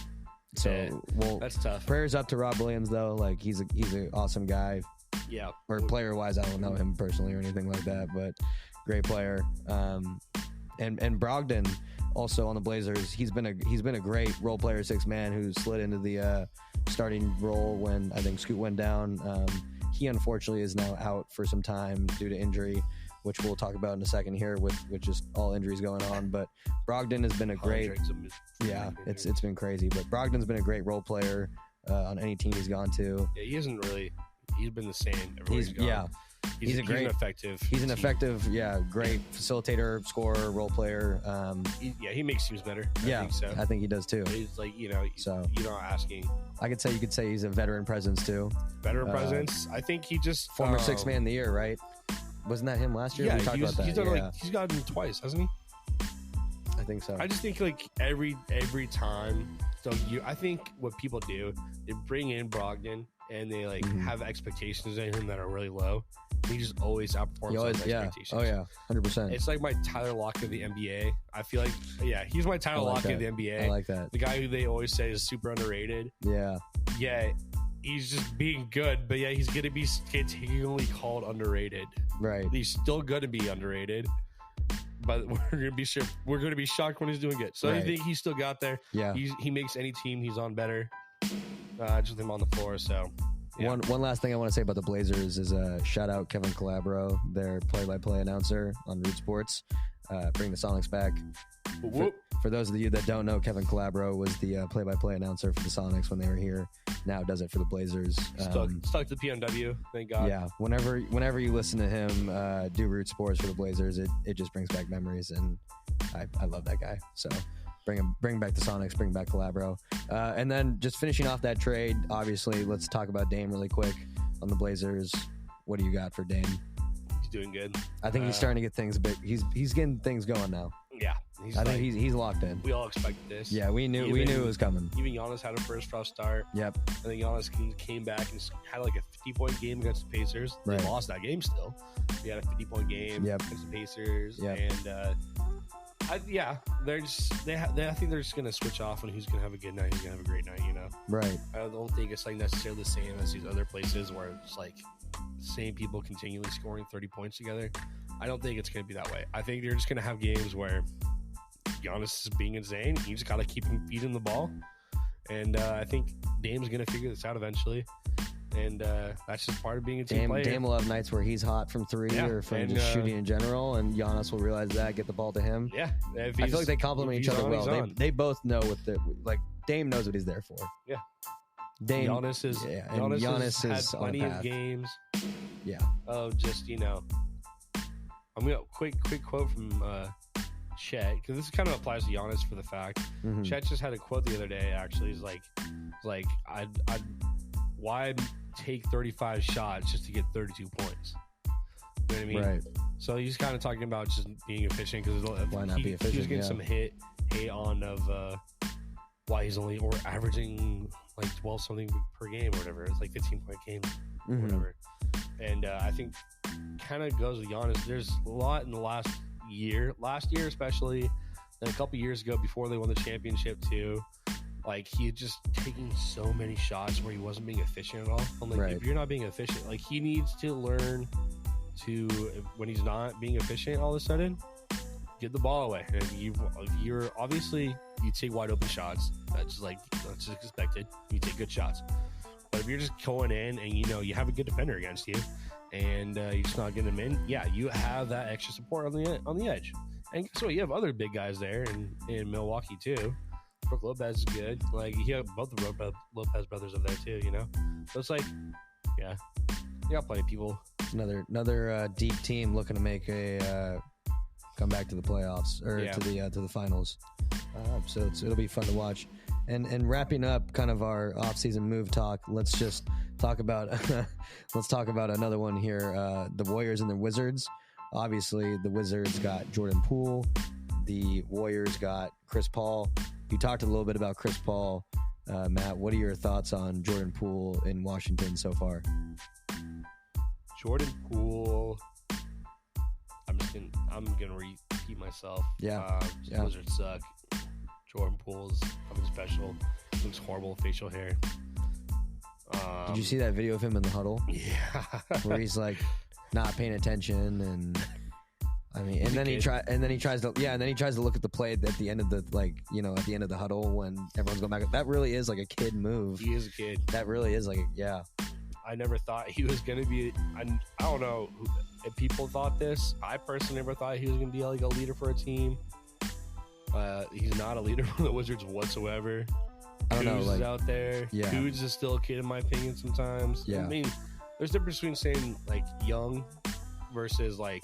So that's tough. Prayers up to Rob Williams though. Like he's an awesome guy. Yeah. Or player wise, I don't know him personally or anything like that, but great player. And Brogdon also on the Blazers. He's been a great role player, six man who slid into the starting role when I think Scoot went down. He unfortunately is now out for some time due to injury, which we'll talk about in a second here with just all injuries going on. But Brogdon has been a great, it's been crazy. But Brogdon's been a great role player on any team he's gone to. Yeah, he's been the same everywhere he's gone. Yeah. He's an effective, great facilitator, scorer, role player. He makes teams better. I think he does too. He's like, so you're not asking. You could say he's a veteran presence too. Veteran presence. I think he just former six man of the year, right? Wasn't that him last year? Yeah, we talked about that. He's done he's gotten twice, hasn't he? I think so. I just think like every time. So I think what people do, they bring in Brogdon and they have expectations of him that are really low. He just always outperforms those expectations. Oh yeah, 100%. It's like my Tyler Lockett of the NBA. I feel like he's my Tyler Lockett of the NBA. I like that. The guy who they always say is super underrated. Yeah. Yeah, he's just being good, but he's gonna be continually called underrated. Right. He's still gonna be underrated. But we're gonna be shocked when he's doing good. So I think he's still got there. Yeah. He makes any team he's on better. Just him on the floor. So one last thing I want to say about the Blazers is shout out Kevin Calabro, their play-by-play announcer on Root Sports. Bring the Sonics back. For those of you that don't know, Kevin Calabro was the play-by-play announcer for the Sonics when they were here. Now does it for the Blazers. Stuck to PNW, thank God. Yeah, whenever you listen to him do Root Sports for the Blazers, it just brings back memories, and I love that guy. So bring back the Sonics, bring back Calabro. And then just finishing off that trade, obviously, let's talk about Dame really quick on the Blazers. What do you got for Dame? He's doing good. I think he's starting to get things big. He's getting things going now. Yeah. I think he's locked in. We all expected this. Yeah, we knew it was coming. Even Giannis had a first round start. Yep. I think Giannis came back and had like a 50-point game against the Pacers. They lost that game still. He had a 50-point game against the Pacers. Yep. And I think they're just gonna switch off and who's gonna have a good night, who's gonna have a great night, Right. I don't think it's like necessarily the same as these other places where it's like same people continually scoring 30 points together. I don't think it's gonna be that way. I think they're just gonna have games where Giannis is being insane. You just gotta keep him feeding the ball, and I think Dame's gonna figure this out eventually. And that's just part of being a team player. Dame will have nights where he's hot from three or from just shooting in general, and Giannis will realize that, get the ball to him. Yeah, I feel like they complement each other well. They both know Dame knows what he's there for. Yeah, Giannis has had plenty of games. Yeah, of just I'm gonna quick quote from Chet, because this kind of applies to Giannis for the fact Chet just had a quote the other day. Actually, he's like I'd why take 35 shots just to get 32 points? You know what I mean? Right. So he's kind of talking about just being efficient, because why not be efficient? He was getting some hate on of why he's only averaging like 12 something per game or whatever. It's like 15-point games or whatever. And I think kind of goes with Giannis. There's a lot in the last year especially, and a couple years ago before they won the championship too. Like, he just taking so many shots where he wasn't being efficient at all. I'm like, if you're not being efficient, like, he needs to learn to when he's not being efficient all of a sudden, get the ball away. And you're obviously, you take wide open shots. That's just expected. You take good shots. But if you're just going in and you have a good defender against you and you're just not getting them in, yeah, you have that extra support on the edge. And guess what? You have other big guys there in Milwaukee too. Brook Lopez is good. Like, you have both the Lopez brothers up there too, So it's like, yeah, you got plenty of people. Another deep team looking to make a come back to the playoffs or to the finals. So it'll be fun to watch. And wrapping up kind of our offseason move talk, let's just talk about another one here. The Warriors and the Wizards. Obviously, the Wizards got Jordan Poole. The Warriors got Chris Paul. You talked a little bit about Chris Paul. Matt, what are your thoughts on Jordan Poole in Washington so far? Jordan Poole, I'm gonna repeat myself. Wizards suck. Jordan Poole's something special. Looks horrible, facial hair. Did you see that video of him in the huddle? Yeah, where he's like not paying attention, and then he tries to look at the play at the end of the huddle when everyone's going back. That really is like a kid move. He is a kid. That really is I never thought he was going to be. I don't know if people thought this. I personally never thought he was going to be like a leader for a team. He's not a leader for the Wizards whatsoever. I don't know. Is out there. Yeah. COUGS is still a kid in my opinion sometimes. Yeah. I mean, there's a difference between saying like young versus like,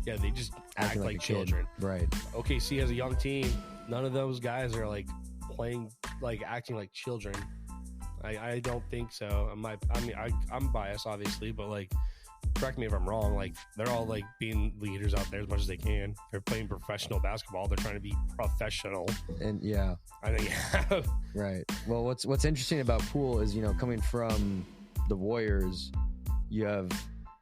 yeah, they just act like children. Right. OKC has a young team. None of those guys are like playing, like acting like children. I don't think so. I'm biased, obviously, but like, correct me if I'm wrong. Like, they're all like being leaders out there as much as they can. They're playing professional basketball. They're trying to be professional. And yeah, I think right. Well, what's interesting about Poole is coming from the Warriors, you have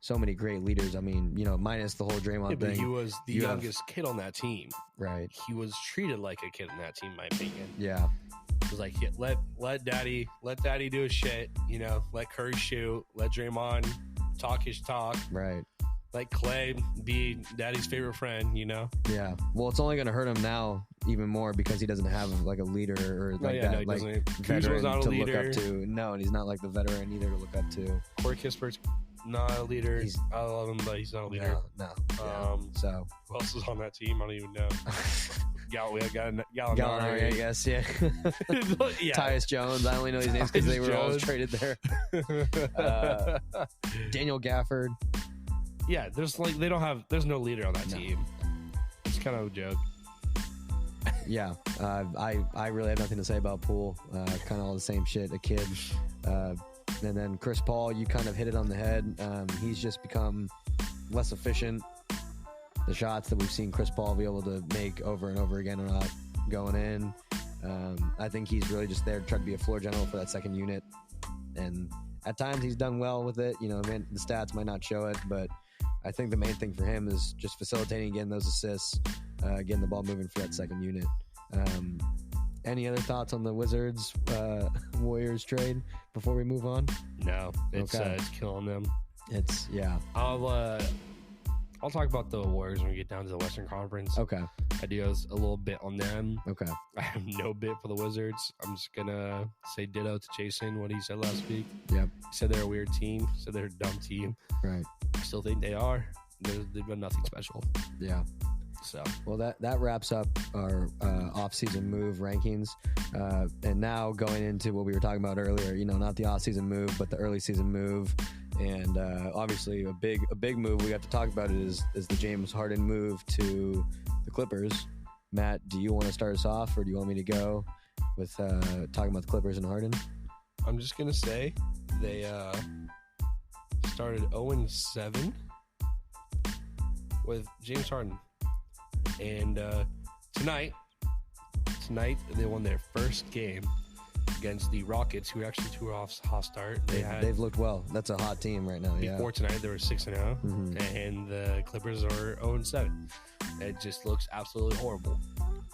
so many great leaders. I mean, minus the whole Draymond thing. He was the youngest kid on that team. Right. He was treated like a kid in that team, in my opinion. Yeah. It was like, let daddy do his shit. Let Curry shoot. Let Draymond talk his talk. Right. Let Clay be daddy's favorite friend. Yeah. Well, it's only going to hurt him now even more because he doesn't have like a leader or veteran to look up to. No, and he's not like the veteran either to look up to. Corey Kispert's not a leader. I love him, but he's not a leader. No. So who else is on that team? I don't even know. Gallinari, I guess. Yeah. Tyus Jones. I only know these names because they were all traded there. Daniel Gafford. Yeah, there's no leader on that team. It's kind of a joke. Yeah, I really have nothing to say about Poole. Kind of all the same shit. A kid. And then Chris Paul, you kind of hit it on the head. He's just become less efficient. The shots that we've seen Chris Paul be able to make over and over again are not going in. I think he's really just there to try to be a floor general for that second unit. And at times he's done well with it. The stats might not show it, but I think the main thing for him is just facilitating, getting those assists, getting the ball moving for that second unit. Any other thoughts on the Wizards Warriors trade before we move on? No, it's killing them. I'll talk about the Warriors when we get down to the Western Conference. Okay. I do a little bit on them. Okay. I have no bit for the Wizards. I'm just gonna say ditto to Jason what he said last week. Yep. He said they're a weird team. He said they're a dumb team. Right. I still think they are. They've done nothing special. Yeah. So well, that wraps up our off-season move rankings, and now going into what we were talking about earlier. Not the off-season move, but the early season move, and obviously a big move we have to talk about is the James Harden move to the Clippers. Matt, do you want to start us off, or do you want me to go with talking about the Clippers and Harden? I'm just gonna say they started 0-7 with James Harden. And tonight they won their first game against the Rockets, who are actually 2 off hot start. They've looked well. That's a hot team right now. Before tonight, they were 6-0, and the Clippers are 0-7. It just looks absolutely horrible.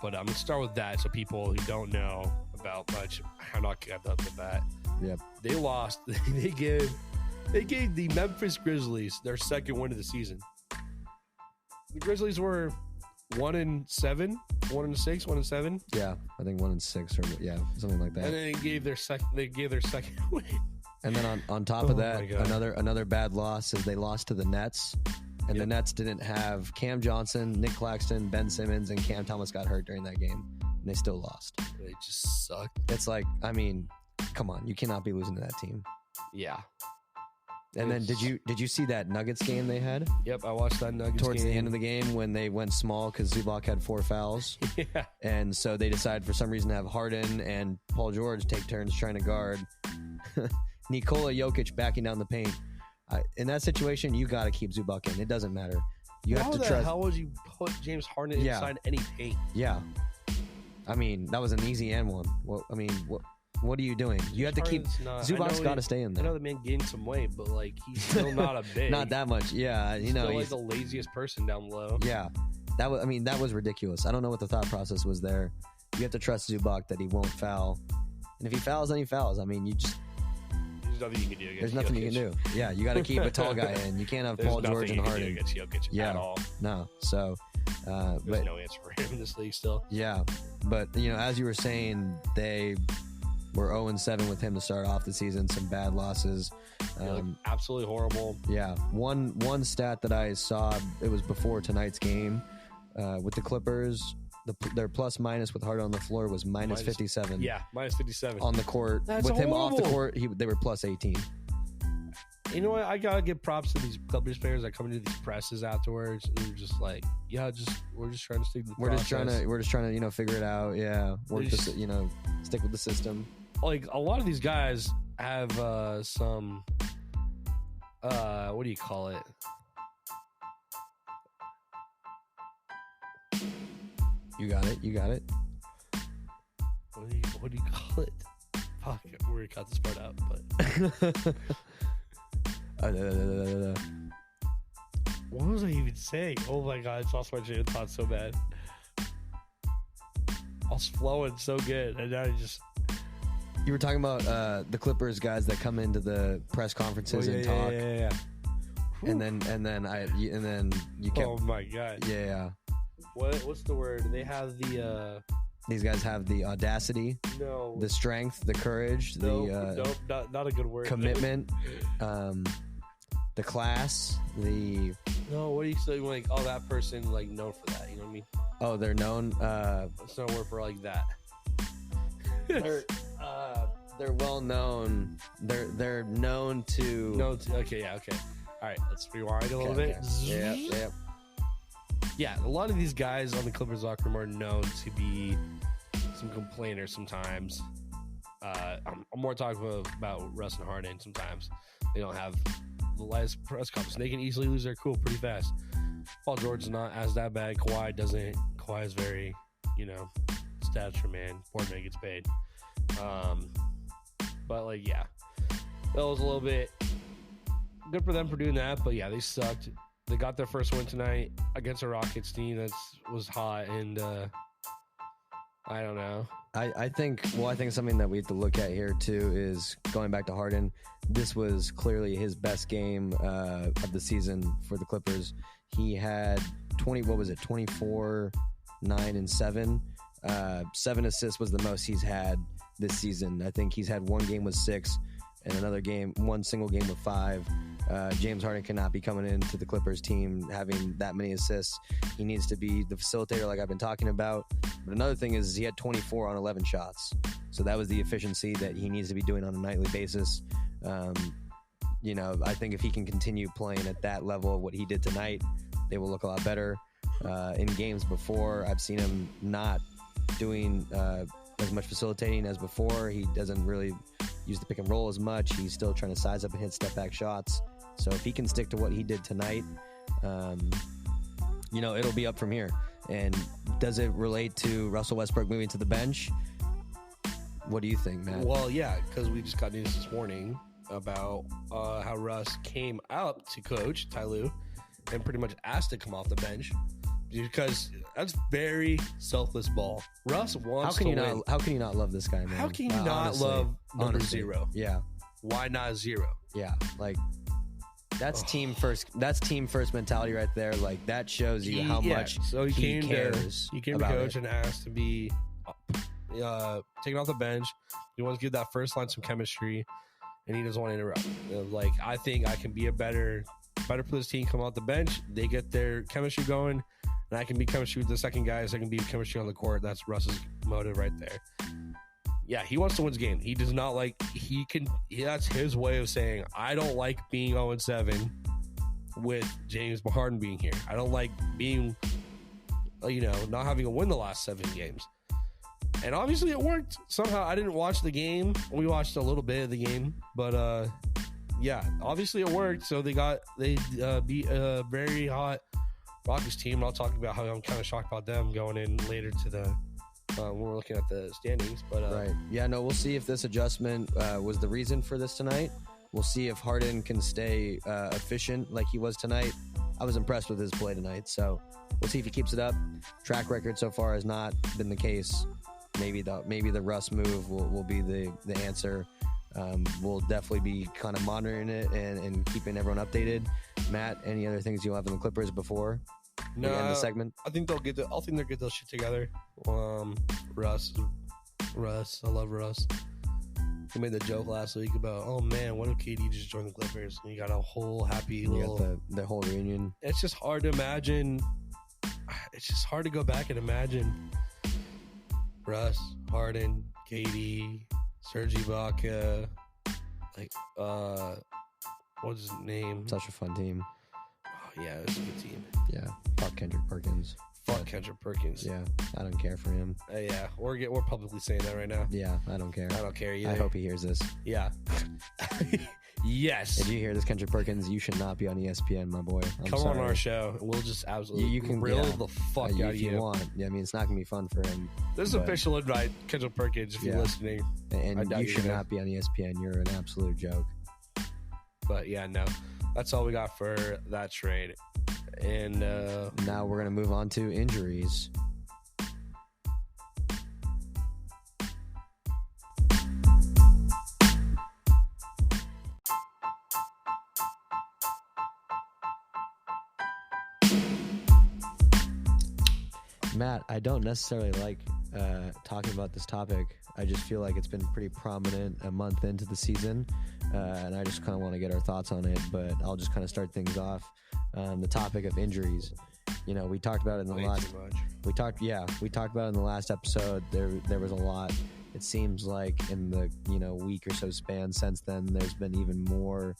But I'm gonna start with that, so people who don't know about much, I'm not gonna get up with that. Yep. They lost. They give They gave the Memphis Grizzlies their second win of the season. The Grizzlies were 1-7, 1-6, 1-7. Yeah, I think 1-6 or something like that. And then they gave their second win. And then on top of that, another bad loss is they lost to the Nets. And the Nets didn't have Cam Johnson, Nick Claxton, Ben Simmons, and Cam Thomas got hurt during that game. And they still lost. They just sucked. It's like, I mean, come on, you cannot be losing to that team. Yeah. And then did you see that Nuggets game they had? Yep, I watched that Nuggets towards game. The end of the game when they went small because Zubac had 4 fouls. Yeah. And so they decided for some reason to have Harden and Paul George take turns trying to guard Nikola Jokic backing down the paint. In that situation, you got to keep Zubac in. It doesn't matter. You have to trust. How the hell would you put James Harden inside any paint? Yeah. I mean, that was an easy and one. Well, I mean, what are you doing? You have to keep Zubac's got to stay in there. I know the man gained some weight, but like he's still not a big. Not that much. Yeah, he's still like the laziest person down below. Yeah, that was ridiculous. I don't know what the thought process was there. You have to trust Zubac that he won't foul, and if he fouls, then he fouls. I mean, there's nothing you can do. There's nothing you can do. Yeah, you got to keep a tall guy in. You can't have Paul George and Harden against Jokic at all. No, so there's no answer for him in this league still. Yeah, but as you were saying, they were 0-7 with him to start off the season. Some bad losses. Absolutely horrible. Yeah. One stat that I saw, it was before tonight's game with the Clippers. Their plus minus with Harden on the floor was minus 57. Yeah, minus 57. On the court. That's with horrible. Him off the court, they were plus 18. You know what? I got to give props to these Clippers players that come into these presses afterwards. And they're just like, we're just trying to stick to the process. We're just trying to, figure it out. Yeah. Stick with the system. Like a lot of these guys have some what do you call it? You got it. What do you call it? Fuck, we're gonna cut this part out, but what was I even saying? Oh my god, I lost my train of thought so bad. I was flowing so good, and now You were talking about the Clippers guys that come into the press conferences and talk. Yeah. And then you kept. Oh my god. Yeah. What's the word? They have the. These guys have the audacity. No. The strength, the courage, nope, not a good word. Commitment, the class, the. No, what do you say? Like, that person like known for that. You know what I mean? Oh, they're known. It's not a word for like that. They're well known. They're known to. Okay, yeah, okay. All right, let's rewind a little bit. Okay. Yeah. Yeah, a lot of these guys on the Clippers locker room are known to be some complainers sometimes. I'm more talking about Russ and Harden sometimes. They don't have the last press conference. They can easily lose their cool pretty fast. Paul George is not as that bad. Kawhi doesn't. Kawhi is very, stature man. Poor man gets paid. But like, yeah, that was a little bit good for them for doing that. But yeah, they sucked. They got their first win tonight against a Rockets team that was hot, and I don't know. I think something that we have to look at here too is going back to Harden. This was clearly his best game of the season for the Clippers. He had 24, 9, and 7. 7 assists was the most he's had this season. I think he's had one game with 6 and one single game with 5. James Harden cannot be coming into the Clippers team having that many assists. He needs to be the facilitator like I've been talking about. But another thing is he had 24 on 11 shots. So that was the efficiency that he needs to be doing on a nightly basis. I think if he can continue playing at that level of what he did tonight, they will look a lot better. In games before, I've seen him not doing as much facilitating as before. He doesn't really use the pick and roll as much. He's still trying to size up and hit step back shots. So if he can stick to what he did tonight, it'll be up from here. And does it relate to Russell Westbrook moving to the bench? What do you think, Matt? Well, yeah, because we just got news this morning about how Russ came up to coach Ty Lue and pretty much asked to come off the bench because that's very selfless ball. Russ wants to win. How can you not love this guy, man? How can you not love number 0? Yeah. Why not 0? Yeah, like that's team first. That's team first mentality right there. Like that shows you how much so he cares. He came to coach and asked to be taken off the bench. He wants to give that first line some chemistry, and he doesn't want to interrupt. Like, I think I can be a better for this team. Come off the bench, they get their chemistry going, and I can be chemistry with the second guys. I can be chemistry on the court. That's Russ's motive right there. Yeah, he wants to win his game. He does not like. That's his way of saying, I don't like being 0-7 with James Harden being here. I don't like being, not having to win the last 7 games. And obviously it worked somehow. I didn't watch the game. We watched a little bit of the game, but yeah, obviously it worked. So they beat a very hot Rockets team. And I'll talk about how I'm kind of shocked about them going in later to the when we're looking at the standings. But right, yeah, no, we'll see if this adjustment was the reason for this tonight. We'll see if Harden can stay efficient like he was tonight. I was impressed with his play tonight, so we'll see if he keeps it up. Track record so far has not been the case. Maybe the Russ move will be the answer. We'll definitely be kind of monitoring it and keeping everyone updated. Matt, any other things you'll have in the Clippers before we end the segment? I think they'll get those shit together. Russ, I love Russ. He made the joke last week about, oh man, what if KD just joined the Clippers and you got a whole happy little the whole reunion. It's just hard to imagine. It's just hard to go back and imagine Russ, Harden, KD, Serge Ibaka, what's his name? Such a fun team. Oh yeah, it's a good team. Yeah, fuck Kendrick Perkins. Fuck Kendrick Perkins. Yeah, I don't care for him. Yeah, we're publicly saying that right now. Yeah, I don't care. I don't care either. I hope he hears this. Yeah. Yes. If you hear this, Kendrick Perkins, you should not be on ESPN, my boy. Come on our show. We'll just absolutely you can grill the fuck out of you. If you want. Yeah, I mean, it's not going to be fun for him. This is official invite, Kendrick Perkins, if you're listening. And you should not be on ESPN. You're an absolute joke. But yeah, no. That's all we got for that trade. And now we're going to move on to injuries. Matt, I don't necessarily like talking about this topic. I just feel like it's been pretty prominent a month into the season, and I just kind of want to get our thoughts on it. But I'll just kind of start things off. The topic of injuries. We talked about it in the last. We talked about it in the last episode. There was a lot. It seems like in the week or so span since then, there's been even more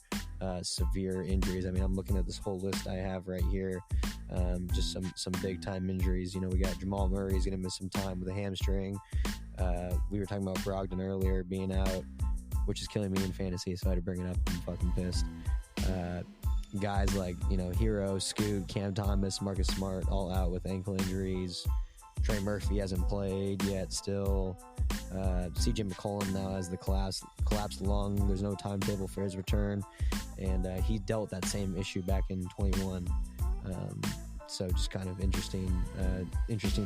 severe injuries. I mean, I'm looking at this whole list I have right here. Just some big time injuries. We got Jamal Murray's going to miss some time with a hamstring. We were talking about Brogdon earlier being out, which is killing me in fantasy, so I had to bring it up. I'm fucking pissed. Guys like Hero, Scoot, Cam Thomas, Marcus Smart, all out with ankle injuries. Trey Murphy hasn't played yet still. CJ McCollum now has the collapsed lung. There's no timetable for his return, and he dealt that same issue back in 21. So just kind of interesting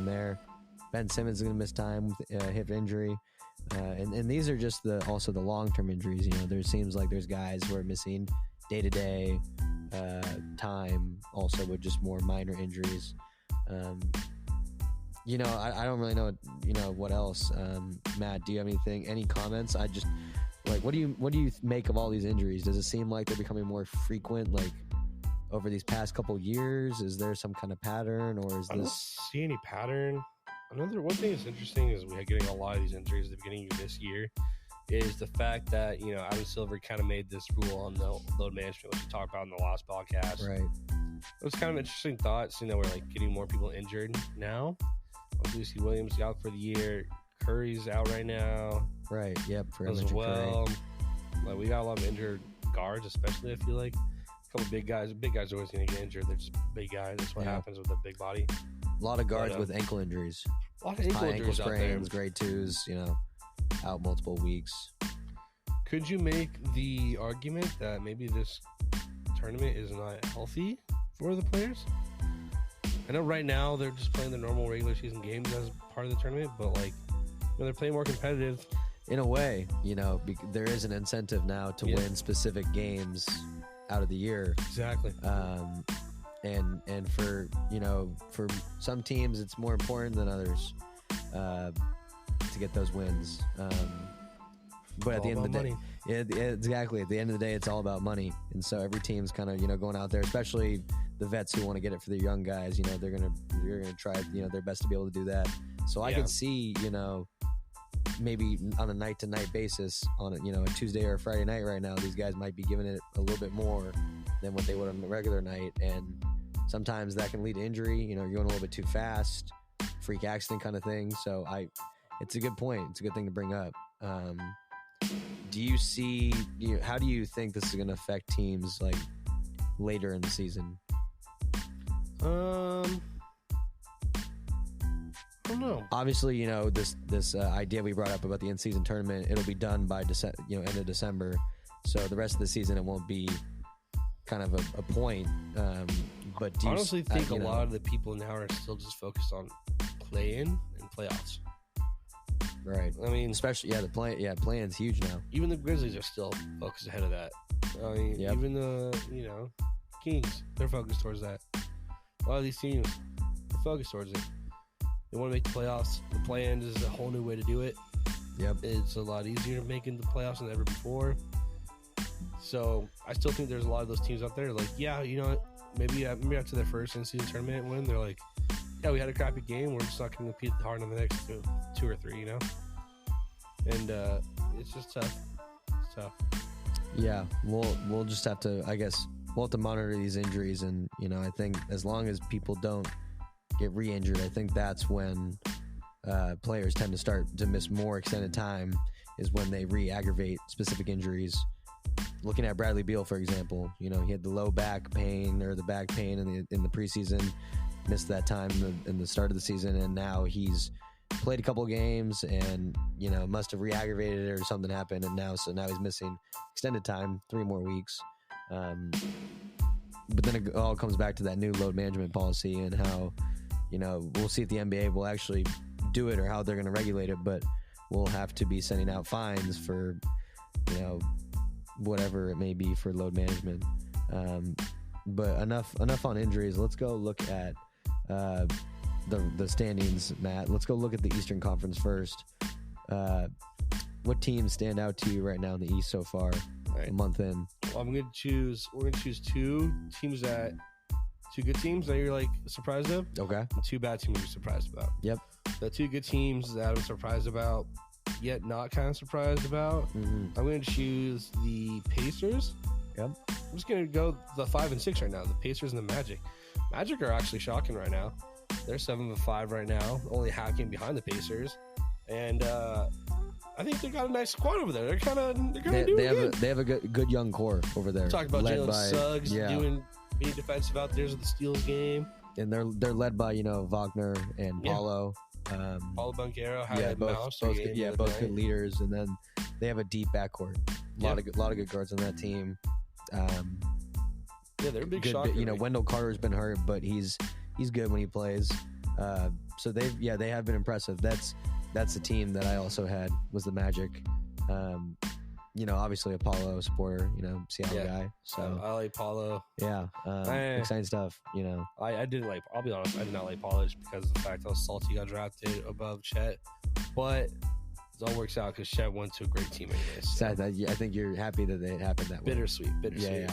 there. Ben Simmons is going to miss time with a hip injury. And these are just also the long-term injuries. There seems like there's guys who are missing day-to-day time, also with just more minor injuries. I don't really know, what else. Matt, do you have any comments? I just what do you make of all these injuries? Does it seem like they're becoming more frequent, like over these past couple years? Is there some kind of pattern, or is this? I don't see any pattern. One thing that's interesting is we are getting a lot of these injuries at the beginning of this year. Is the fact that Adam Silver kind of made this rule on the load management, which we talked about in the last podcast. Right. It was kind of an interesting thought, seeing that we're getting more people injured now. Lucy Williams is out for the year. Curry's out right now. Right. Yep. For as well. Curry. We got a lot of injured guards, especially. I feel like a couple big guys. Big guys are always going to get injured. They're just big guys. That's what happens with a big body. A lot of guards with ankle injuries. A lot of ankle sprains, grade 2s. Out multiple weeks. Could you make the argument that maybe this tournament is not healthy for the players? I know right now they're just playing the normal regular season games as part of the tournament, but they're playing more competitive. in a way, there is an incentive now to win specific games out of the year. Exactly. And for some teams, it's more important than others to get those wins. But at the end of the day, exactly. At the end of the day, it's all about money. And so every team's kind of, going out there, especially the vets who want to get it for their young guys, they're going to try, their best to be able to do that. So I could see, maybe on a night-to-night basis on a Tuesday or a Friday night right now, these guys might be giving it a little bit more than what they would on a regular night. And sometimes that can lead to injury. You're going a little bit too fast, freak accident kind of thing. So it's a good point. It's a good thing to bring up. Do you see, how do you think this is going to affect teams like later in the season? I don't know. Obviously, this idea we brought up about the in-season tournament, it'll be done by end of December. So the rest of the season, it won't be kind of a point. But do I honestly think a lot of the people now are still just focused on play-in and playoffs. Right. I mean, especially play-in's huge now. Even the Grizzlies are still focused ahead of that. I mean, even the Kings, they're focused towards that. A lot of these teams are focused towards it. They want to make the playoffs. The play-in is a whole new way to do it. Yep. It's a lot easier making the playoffs than ever before. So I still think there's a lot of those teams out there like, maybe after their first in-season tournament win, they're like, we had a crappy game. We're just not going to compete hard in the next two or three, And it's just tough. It's tough. Yeah, we'll just have to, I guess, we'll have to monitor these injuries. And, I think as long as people don't get re-injured, I think that's when players tend to start to miss more extended time is when they re-aggravate specific injuries. Looking at Bradley Beal, for example, he had the low back pain or the back pain in the preseason, missed that time in the start of the season, and now he's played a couple games and must have re-aggravated it or something happened, and now he's missing extended time, 3 more weeks. But then it all comes back to that new load management policy and how we'll see if the NBA will actually do it or how they're going to regulate it, but we'll have to be sending out fines for whatever it may be for load management. But enough on injuries. Let's go look at the standings, Matt. Let's go look at the Eastern Conference first. What teams stand out to you right now in the East so far, a month in? Well, we're going to choose 2 good teams that you're surprised of. Okay. And 2 bad teams you're surprised about. Yep. The 2 good teams that I'm surprised about, yet not kind of surprised about. Mm-hmm. I'm going to choose the Pacers. Yep. I'm just going to go the 5 and 6 right now. The Pacers and the Magic. Magic are actually shocking right now. They're 7-5 right now, only half game behind the Pacers, and I think they got a nice squad over there. They're kind of doing good. They have a good young core over there. Talked about Jalen Suggs being defensive out there in the steals game, and they're led by Wagner and Paulo. Paulo Banchero had both good leaders, and then they have a deep backcourt. A lot of good guards on that team. They're a big shocker. Wendell Carter's been hurt, but he's good when he plays. So they have been impressive. That's the team that I also had was the Magic. Obviously Apollo supporter, Seattle guy. So I like Paulo. Yeah, exciting stuff. I didn't like. I'll be honest, I did not like Paulo just because of the fact how Salty got drafted above Chet, but it all works out because Chet went to a great team anyways. So. I think you're happy that it happened that way. Bittersweet. Yeah.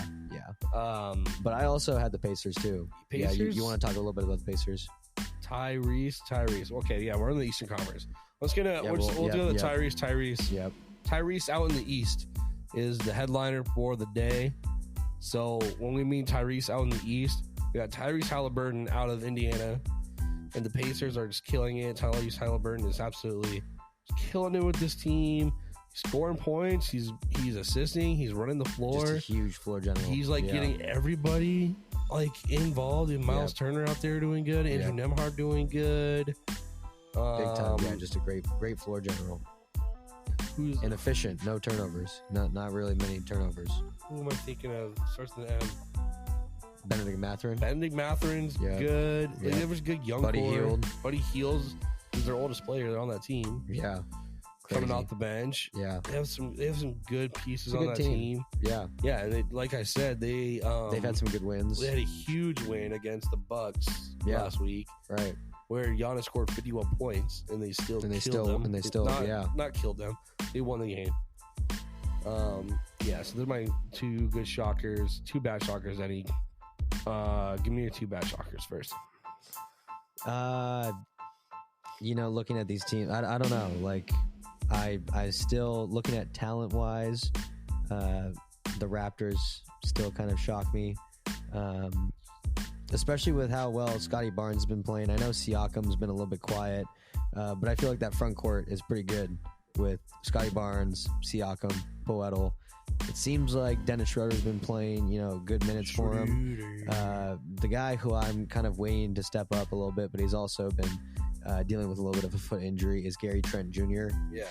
But I also had the Pacers too. Pacers? Yeah, you want to talk a little bit about the Pacers? Tyrese. Okay, yeah, we're in the Eastern Conference. We'll do the Tyrese. Yep. Tyrese out in the East is the headliner for the day. So when we mean Tyrese out in the East, we got Tyrese Halliburton out of Indiana, and the Pacers are just killing it. Tyrese Halliburton is absolutely killing it with this team. He's scoring points. He's assisting. He's running the floor. Just a huge floor general. He's getting everybody involved. And Miles Turner out there doing good. Andrew Nembhard doing good. Big time. Yeah, just a great floor general. And efficient. No turnovers. Not really many turnovers. Who am I thinking of? Starts with an M. Benedict Mathurin. Benedict good. There was good young Buddy core. Hield. Buddy Hield is their oldest player. They're on that team. Yeah. coming off the bench. Yeah, they have some good pieces on that team. Yeah, and like I said, they've had some good wins. They had a huge win against the Bucks last week, right? Where Giannis scored 51 points, and they still not killed them. They won the game. So they're my two good shockers, two bad shockers. Give me your two bad shockers first. Looking at these teams, I don't know. Like, I still, looking at talent wise, the Raptors still kind of shock me, especially with how well Scotty Barnes has been playing. I know Siakam's been a little bit quiet, but I feel like that front court is pretty good with Scotty Barnes, Siakam, Poeltl. It seems like Dennis Schroeder's been playing, good minutes for him. The guy who I'm kind of waiting to step up a little bit, but he's also been dealing with a little bit of a foot injury, is Gary Trent Jr. Yeah.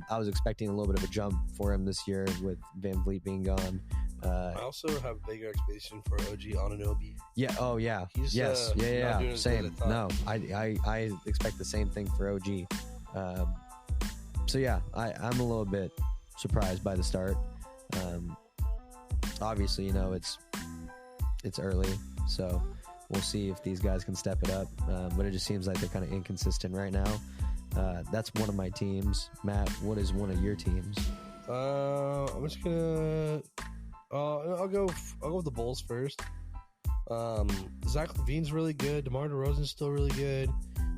I was expecting a little bit of a jump for him this year with Van Vliet being gone. I also have bigger expectation for OG Anunoby. Yeah. Oh, yeah. He's, yeah. Same. No, I expect the same thing for OG. I'm a little bit surprised by the start. Obviously, it's early, so we'll see if these guys can step it up. But it just seems like they're kind of inconsistent right now. That's one of my teams. Matt, what is one of your teams? I'm just gonna. I'll go with the Bulls first. Zach LaVine's really good. DeMar DeRozan's still really good.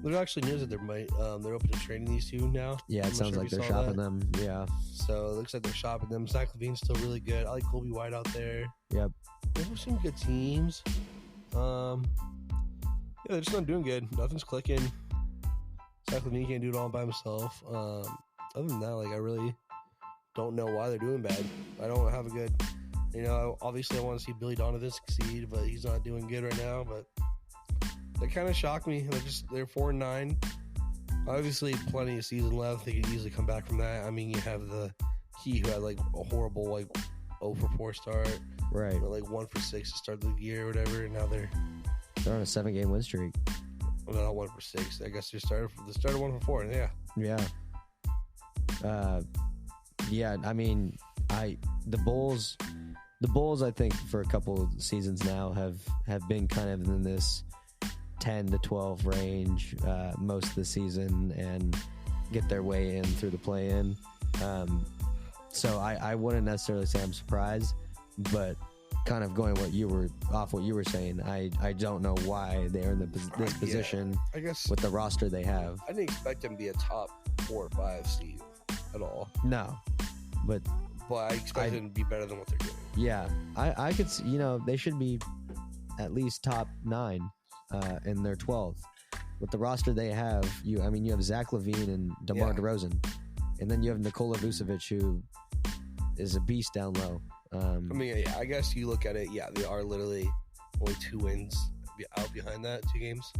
There's actually news that they're open to trading these two now. Yeah, it sounds like they're shopping them. Yeah. So it looks like they're shopping them. Zach LaVine's still really good. I like Kobe White out there. Yep. They've some good teams. They're just not doing good. Nothing's clicking. Zach LaVine can't do it all by himself. Other than that, I really don't know why they're doing bad. I don't have a good, obviously I want to see Billy Donovan succeed, but he's not doing good right now. But they kind of shock me. They're 4-9. Obviously, plenty of season left. They could easily come back from that. I mean, you have the Key who had a horrible 0-for-4 start, right? 1 for 6 to start the year or whatever. And now they're on a 7-game win streak. Well, not 1 for 6. I guess they started 1 for 4. Yeah. Yeah. I mean, the Bulls. I think for a couple of seasons now have been kind of in this 10 to 12 range most of the season and get their way in through the play-in. So I wouldn't necessarily say I'm surprised, but kind of going what you were saying, I don't know why they're in this position. I guess with the roster they have, I didn't expect them to be a top 4 or 5 seed at all. No, but I expect them to be better than what they're doing. Yeah, I could see, they should be at least top 9. In their 12th. With the roster they have, you have Zach LaVine and DeMar DeRozan, and then you have Nikola Vucevic, who is a beast down low. I guess you look at it, they are literally only 2 wins out behind that, 2 games.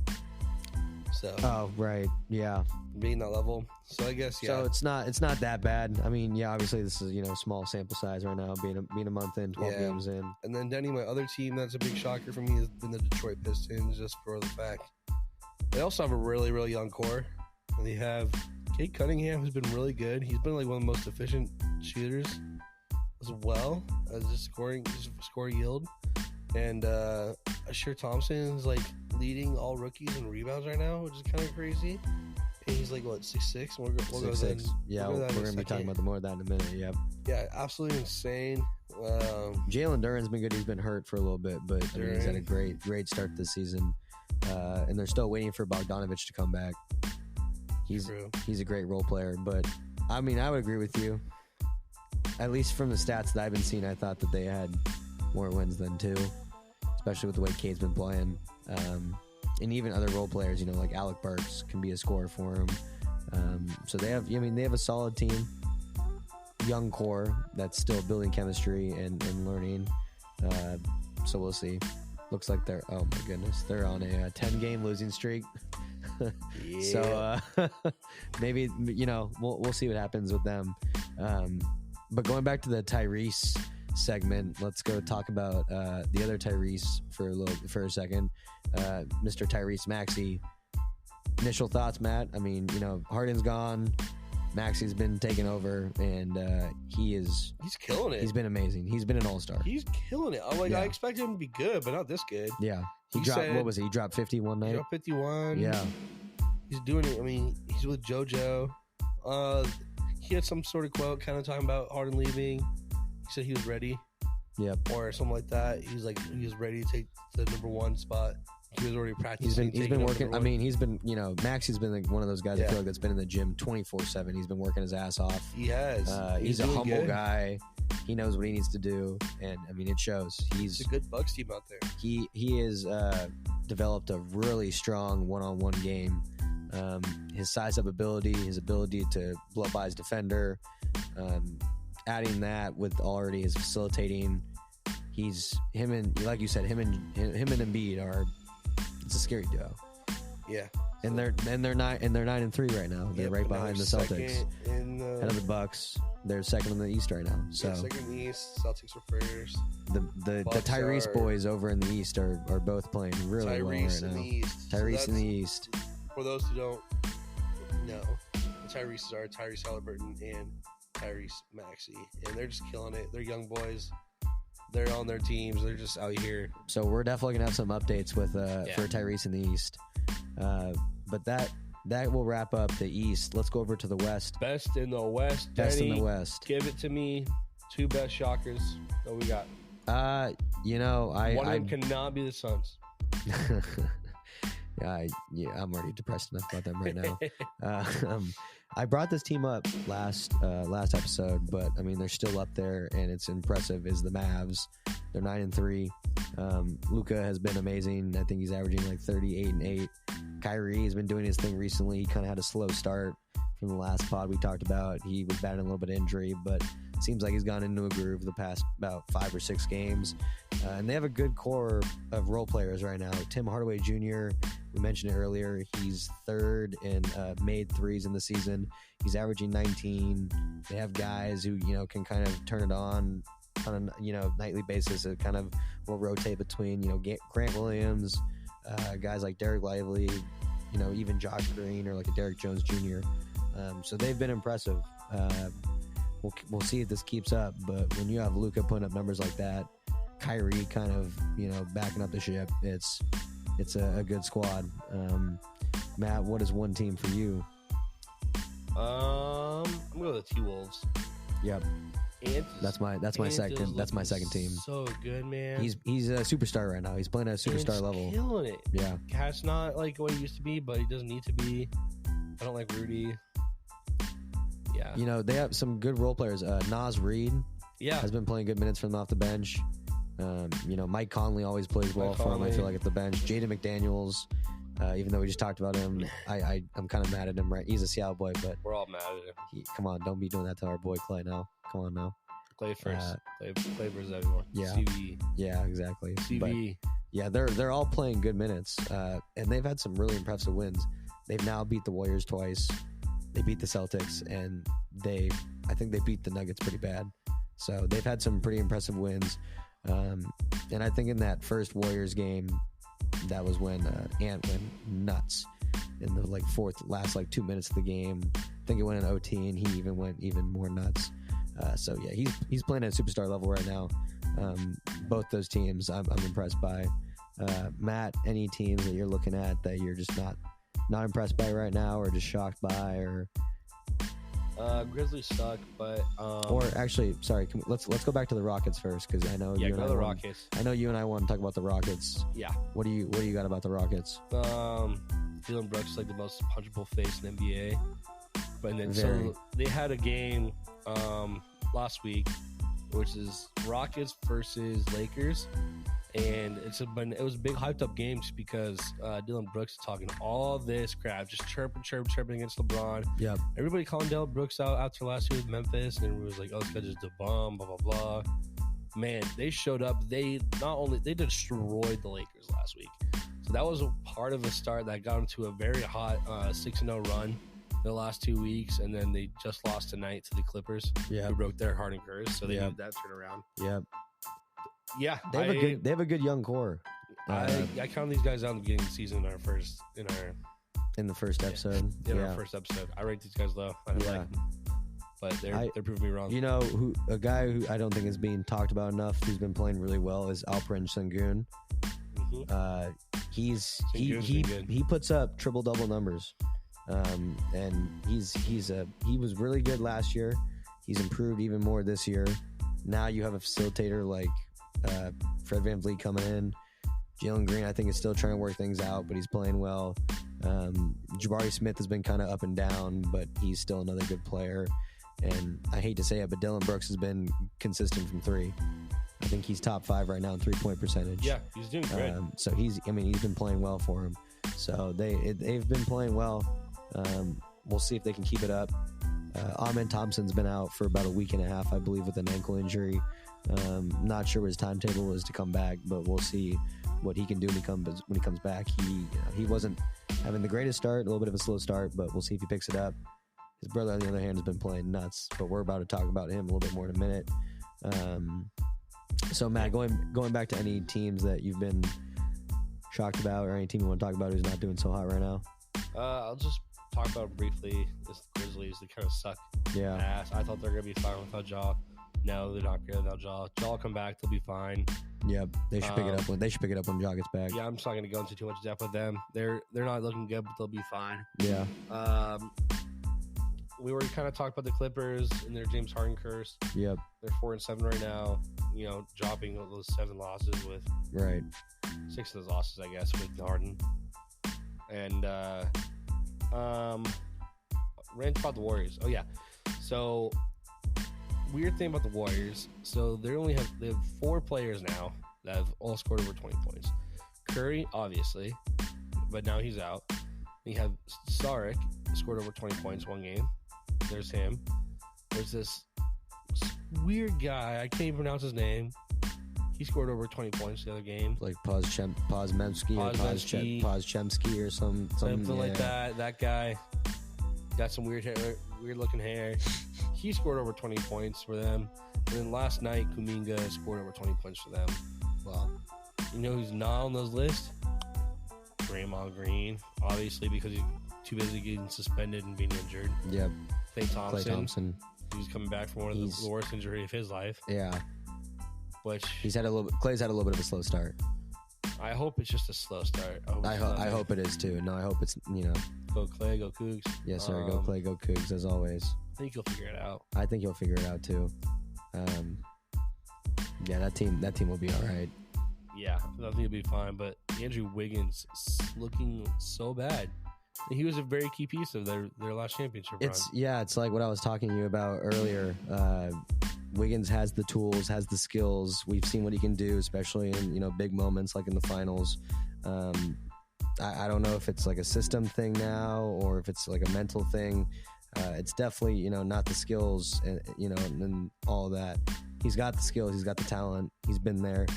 So. Oh, right, yeah. Being that level, so I guess So it's not that bad. Obviously this is small sample size right now, being a month in, 12 games in. And then Denny, my other team that's a big shocker for me has been the Detroit Pistons, just for the fact they also have a really, really young core. And they have Cade Cunningham, who's been really good. He's been one of the most efficient shooters as well as just score yield. And Asher Thompson is leading all rookies in rebounds right now, which is kind of crazy. And he's 6'6". We'll go 6'6". Yeah, we're going to be talking about more of that in a minute. Yep. Yeah, absolutely insane. Jalen Duren's been good. He's been hurt for a little bit, but he's had a great start this season. And they're still waiting for Bogdanovich to come back. He's a great role player, but I would agree with you. At least from the stats that I've been seeing, I thought that they had more wins than 2, especially with the way Cade's been playing. And even other role players, like Alec Burks can be a scorer for him. So they have a solid team, young core that's still building chemistry and learning. So we'll see. Looks like they're on a 10-game losing streak. So maybe we'll see what happens with them. But going back to the Tyrese segment, let's go talk about the other Tyrese for a second. Mr. Tyrese Maxey. Initial thoughts, Matt? Harden's gone. Maxi's been taking over, and he's killing it. He's been amazing. He's been an all-star. He's killing it. I expected him to be good, but not this good. Yeah. He dropped, what was he? He dropped 50 one night? He dropped 51. Yeah. He's doing it. I mean, he's with JoJo. He had some sort of quote kind of talking about Harden leaving. He said he was ready. Yep. Or something like that. He was ready to take the number 1 spot. He was already practicing. He's been working. I mean, he's been, Maxi's been like one of those guys I feel like that's been in the gym 24/7. He's been working his ass off. He has. He's a humble guy. He knows what he needs to do, and I mean, it shows. It's a good Bucks team out there. He has developed a really strong one-on-one game. His size-up ability, his ability to blow by his defender, adding that with already his facilitating. Him and Embiid are. It's a scary duo. Yeah, and they're 9-3 right now. They're right behind the Celtics, head of the Bucks. They're second in the East right now. So second in the East, Celtics are first. The Tyrese boys over in the East are both playing really well right now. Tyrese in the East. For those who don't know, the Tyreses are Tyrese Halliburton and Tyrese Maxey, and they're just killing it. They're young boys. They're on their teams. They're just out here. So we're definitely gonna have some updates with for Tyrese in the East. But that will wrap up the East. Let's go over to the West. Best in the West. Best Denny, in the West. Give it to me. 2 best shockers. What we got? One of them cannot be the Suns. I'm already depressed enough about them right now. I brought this team up last episode, but I mean they're still up there, and it's impressive. Is the Mavs? They're 9-3. Luka has been amazing. I think he's averaging like 38 and 8. Kyrie has been doing his thing recently. He kind of had a slow start from the last pod we talked about. He was battling a little bit of injury, but seems like he's gone into a groove the past about 5 or 6 games. And they have a good core of role players right now. Tim Hardaway Jr., we mentioned it earlier. He's 3rd in made threes in the season. He's averaging 19. They have guys who, can kind of turn it on a, nightly basis. It kind of will rotate between, Grant Williams, guys like Derek Lively, even Josh Green or like a Derek Jones Jr. So they've been impressive. We'll see if this keeps up, but when you have Luka putting up numbers like that, Kyrie kind of, backing up the ship, it's a good squad. Matt, what is one team for you? I'm going with the T-Wolves. Yep. That's my second team. So good, man. He's a superstar right now. He's playing at a superstar level. Killing it. Yeah. Cat's not like what he used to be, but he doesn't need to be. I don't like Rudy. Yeah. They have some good role players. Naz Reid has been playing good minutes from off the bench. Mike Conley always plays well for him, I feel like, at the bench. Jaden McDaniels, even though we just talked about him, I'm kind of mad at him, right? He's a Seattle boy, but we're all mad at him. Come on, don't be doing that to our boy Clay now. Come on now. Clay first. Clay versus everyone. Yeah. CV. Yeah, exactly. CV. But, they're all playing good minutes, and they've had some really impressive wins. They've now beat the Warriors twice. They beat the Celtics, and I think they beat the Nuggets pretty bad. So they've had some pretty impressive wins. And I think in that first Warriors game, that was when Ant went nuts in the last 2 minutes of the game. I think it went in OT, and he even went even more nuts. So yeah, he's playing at a superstar level right now. Both those teams, I'm impressed by. Matt, any teams that you're looking at that you're just not impressed by right now, or just shocked by, or Grizzlies suck, but or actually, sorry, let's go back to the Rockets first, because I know Rockets. I know you and I want to talk about the Rockets. Yeah. What do you got about the Rockets? Dylan Brooks is like the most punchable face in the NBA, but then so they had a game last week, which is Rockets versus Lakers. And it was a big hyped up game just because Dylan Brooks is talking all this crap, just chirping against LeBron. Yep. Everybody calling Dylan Brooks out after last year with Memphis, and everybody was like, "Oh, this guy's just a bum," blah blah blah. Man, they showed up. They destroyed the Lakers last week. So that was a part of a start that got them to a very hot 6-0 run the last 2 weeks, and then they just lost tonight to the Clippers, who broke their Harden curse. So they need that turnaround. Yep. Yeah, they have a good young core. I count these guys out in the beginning of the season in our in the first episode. In our first episode. I rate these guys low. I don't like them. But they're proving me wrong. You know, a guy who I don't think is being talked about enough, who's been playing really well, is Alperen Sengun. He puts up triple-double numbers, and he was really good last year. He's improved even more this year. Now you have a facilitator like Fred VanVleet coming in. Jalen Green, I think, is still trying to work things out, but he's playing well. Jabari Smith has been kind of up and down, but he's still another good player. And I hate to say it, but Dylan Brooks has been consistent from three. I think he's top 5 right now in 3-point percentage. Yeah, he's doing great. So he's been playing well for him. So they've been playing well. We'll see if they can keep it up. Amen Thompson's been out for about a week and a half, I believe, with an ankle injury. Not sure what his timetable is to come back, but we'll see what he can do when he comes back. He wasn't having the greatest start, a little bit of a slow start, but we'll see if he picks it up. His brother, on the other hand, has been playing nuts, but we're about to talk about him a little bit more in a minute. So, Matt, going back to any teams that you've been shocked about, or any team you want to talk about who's not doing so hot right now? I'll just talk about briefly the Grizzlies. They kind of suck. Yeah. Ass. I thought they were going to be fine without Ja. No, they're not good without Ja. Ja will come back. They'll be fine. Yep. They should pick it up when Ja gets back. Yeah, I'm just not going to go into too much depth with them. They're not looking good, but they'll be fine. Yeah. We were kind of talking about the Clippers and their James Harden curse. Yep. They're 4-7 right now. You know, dropping those 7 losses with 6 of those losses, I guess, with Harden. And rant about the Warriors. Oh yeah. So weird thing about the Warriors. So they have 4 players now that have all scored over 20 points. Curry, obviously, but now he's out. You have Saric, scored over 20 points one game. There's him. There's this weird guy. I can't even pronounce his name. He scored over 20 points the other game. Like Pozemski or Pozchemski or something like that. That guy got some weird looking hair. He scored over 20 points for them. And then last night, Kuminga scored over 20 points for them. Well, you know who's not on those lists? Draymond Green, obviously, because he's too busy getting suspended and being injured. Yep. Klay Thompson. He's coming back from one of the worst injury of his life. Yeah. Which Clay's had a little bit of a slow start. I hope it's just a slow start. I hope it is too. No, I hope it's, Go Clay, go Cougs. Yes, sir. Go Clay, go Cougs, as always. I think he'll figure it out. I think he'll figure it out too. Yeah, that team will be all right. Yeah, I think he'll be fine. But Andrew Wiggins looking so bad. He was a very key piece of their last championship run. It's like what I was talking to you about earlier. Wiggins has the tools, has the skills. We've seen what he can do, especially in big moments like in the finals. I don't know if it's like a system thing now or if it's like a mental thing. It's definitely not the skills and all of that. He's got the skills, he's got the talent, he's been there.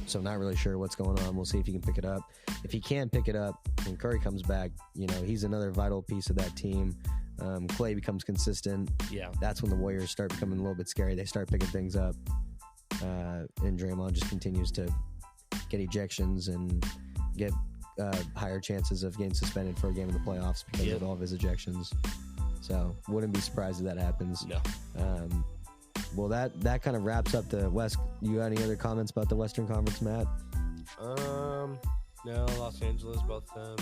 So I'm not really sure what's going on. We'll see if he can pick it up. If he can't pick it up, when Curry comes back, he's another vital piece of that team. Clay becomes consistent. Yeah, that's when the Warriors start becoming a little bit scary. They start picking things up, and Draymond just continues to get ejections and get higher chances of getting suspended for a game in the playoffs because of all of his ejections. So wouldn't be surprised if that happens. No. Well, that kind of wraps up the West. You got any other comments about the Western Conference, Matt? No, Los Angeles, both them.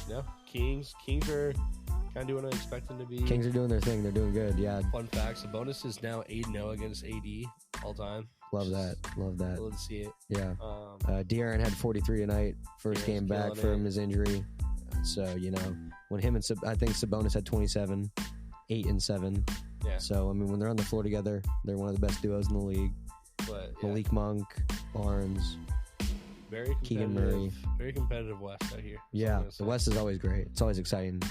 No, Kings are kind of doing what I expect them to be. Kings are doing their thing. They're doing good, yeah. Fun facts, Sabonis is now 8-0 against AD all time. Love that. Love to see it. Yeah. De'Aaron had 43 tonight, first game back from his injury. So, when him and I think Sabonis had 27, 8 and 7. Yeah. So, when they're on the floor together, they're one of the best duos in the league. But, Malik Monk, Barnes, very Keegan Murray. Very competitive West out here. Yeah, the West is always great. It's always exciting.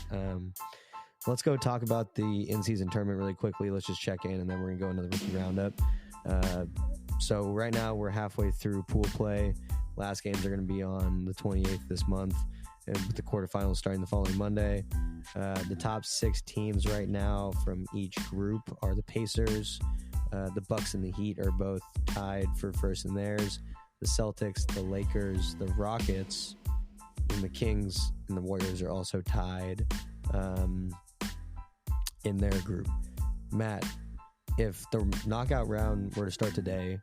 Let's go talk about the in-season tournament really quickly. Let's just check in, and then we're going to go into the rookie roundup. So right now we're halfway through pool play. Last games are going to be on the 28th this month, and with the quarterfinals starting the following Monday. The top 6 teams right now from each group are the Pacers. The Bucks and the Heat are both tied for first in theirs. the Celtics, the Lakers, the Rockets, and the Kings and the Warriors are also tied in their group. Matt, if the knockout round were to start today,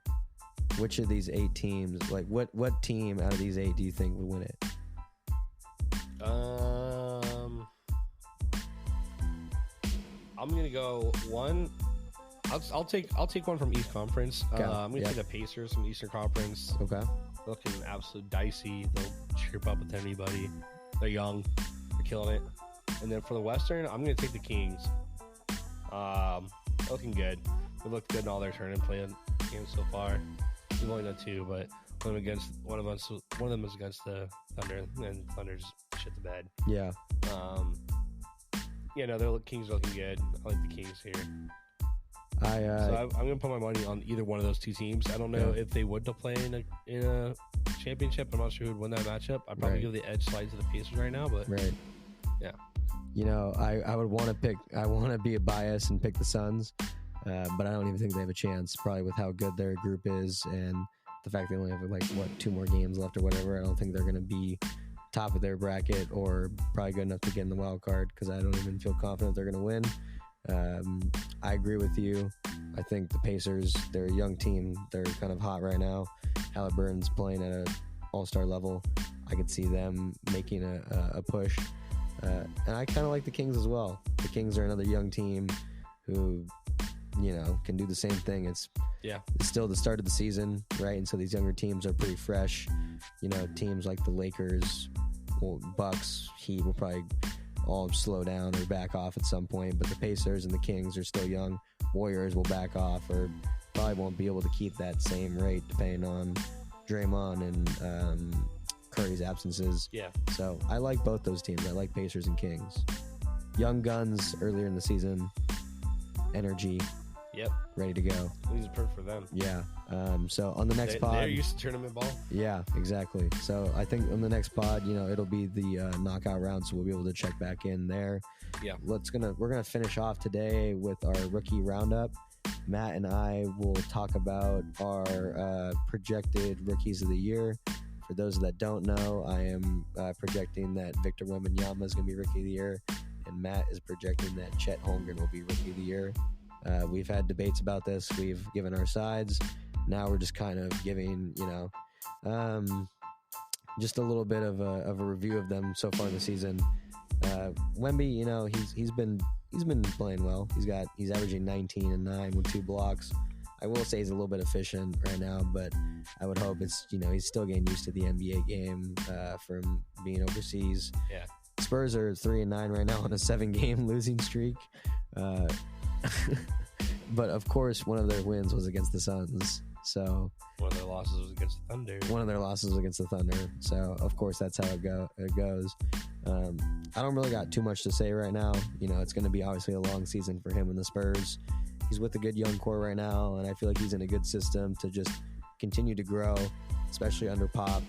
which of these 8 teams, like what team out of these 8 do you think would win it? I'm gonna go one. I'll take one from East Conference. Okay. I'm gonna take the Pacers from Eastern Conference. Okay. Looking absolute dicey. They'll chirp up with anybody. They're young. They're killing it. And then for the Western, I'm gonna take the Kings. Looking good. They looked good in all their tournament playing games so far. We've only done 2, but one of them is against the Thunder, and Thunder's shit the bed. Yeah. The Kings are looking good. I like the Kings here. So I'm gonna put my money on either one of those 2 teams. I don't know if they would to play in a championship. I'm not sure who would win that matchup. I'd probably give the edge slightly to the Pacers right now, but yeah. I would want to pick. I want to be a bias and pick the Suns, but I don't even think they have a chance. Probably with how good their group is and the fact they only have 2 more games left or whatever. I don't think they're going to be top of their bracket or probably good enough to get in the wild card because I don't even feel confident they're going to win. I agree with you. I think the Pacers, they're a young team. They're kind of hot right now. Halliburton's playing at an all-star level. I could see them making a push. And I kind of like the Kings as well. The Kings are another young team who, can do the same thing. It's still the start of the season, right? And so these younger teams are pretty fresh. Teams like the Lakers, Bucks, Heat will probably all slow down or back off at some point, but the Pacers and the Kings are still young. Warriors will back off or probably won't be able to keep that same rate depending on Draymond and Curry's absences. Yeah. So I like both those teams. I like Pacers and Kings. Young guns earlier in the season, energy. Yep. Ready to go. These are perfect for them. Yeah. So on the next pod, they're used to tournament ball. Yeah, exactly. So I think on the next pod, it'll be the knockout round, so we'll be able to check back in there. Yeah. We're gonna finish off today with our rookie roundup. Matt and I will talk about our projected rookies of the year. For those that don't know, I am projecting that Victor Wembanyama is going to be rookie of the year, and Matt is projecting that Chet Holmgren will be rookie of the year. We've had debates about this. We've given our sides. Now we're just kind of giving, just a little bit of a review of them so far in the season. Wemby, he's been playing well. He's averaging 19 and 9 with 2 blocks. I will say he's a little bit efficient right now, but I would hope it's, he's still getting used to the NBA game from being overseas. Yeah. Spurs are 3-9 right now on a 7-game losing streak. But of course, one of their wins was against the Suns. So one of their losses was against the Thunder. So of course, that's how it goes. I don't really got too much to say right now. It's going to be obviously a long season for him and the Spurs. He's with a good young core right now, and I feel like he's in a good system to just continue to grow, especially under Pop.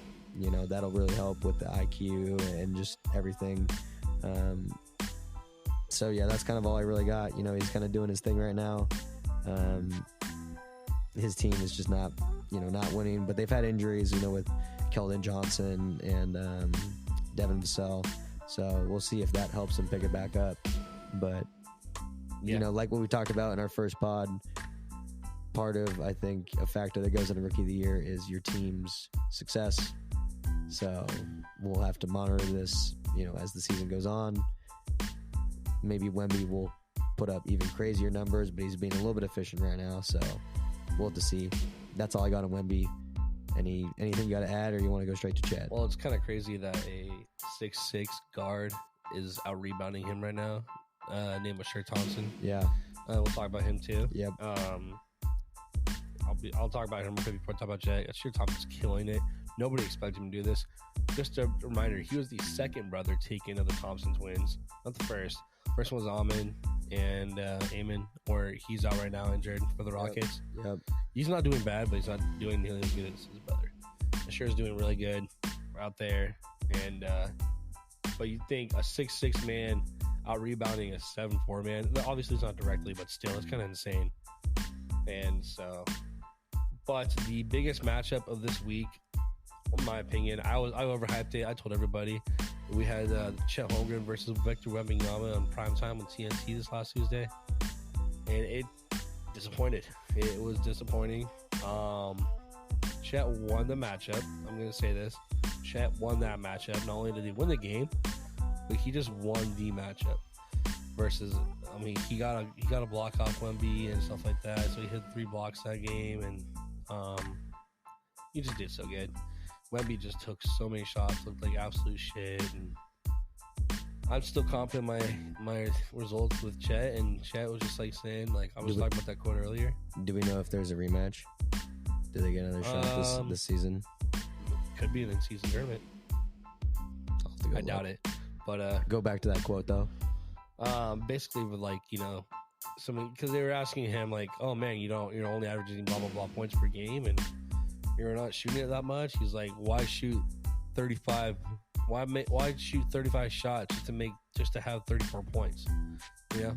That'll really help with the IQ and just everything. So yeah, that's kind of all I really got. He's kind of doing his thing right now. His team is just not winning, but they've had injuries, with Keldon Johnson and Devin Vassell. So we'll see if that helps him pick it back up. But like what we talked about in our first pod, part of, I think, a factor that goes into Rookie of the Year is your team's success. So we'll have to monitor this, as the season goes on. Maybe Wemby will put up even crazier numbers, but he's being a little bit efficient right now. So we'll have to see. That's all I got on Wemby. Anything you got to add, or you want to go straight to Chet? Well, it's kind of crazy that a 6'6" guard is out rebounding him right now. Named Ashur Thompson. Yeah. We'll talk about him too. Yep. I'll talk about him before we talk about Chet. Ashur Thompson's killing it. Nobody expected him to do this. Just a reminder, he was the second brother taken of the Thompsons wins, not the first. First one was Amon and Amon, or he's out right now injured for the Rockets. Yep. He's not doing bad, but he's not doing nearly as good as his brother. Ashur's doing really good out there, and but you think a 6'6" man out rebounding a 7'4" man? Obviously, it's not directly, but still, it's kind of insane. And so, But the biggest matchup of this week, in my opinion, I overhyped it. I told everybody. We had Chet Holmgren versus Victor Wembanyama on primetime on TNT this last Tuesday. And it disappointed. It was disappointing. Chet won the matchup. I'm going to say this. Chet won that matchup. Not only did he win the game, but he just won the matchup. Versus, I mean, he got a block off Wemby and stuff like that. So he hit 3 blocks that game, and he just did so good. Wemby just took so many shots, looked like absolute shit. And I'm still confident my results with Chet, and Chet was just like saying, like I was talking about that quote earlier. Do we know if there's a rematch? Do they get another shot this season? Could be an in-season tournament. I doubt it. But go back to that quote though. Basically with like, you know, something, because they were asking him like, oh man, you're only averaging blah blah blah points per game and you're not shooting it that much. He's like, why shoot 35? Why shoot 35 shots just to have 34 points? You know,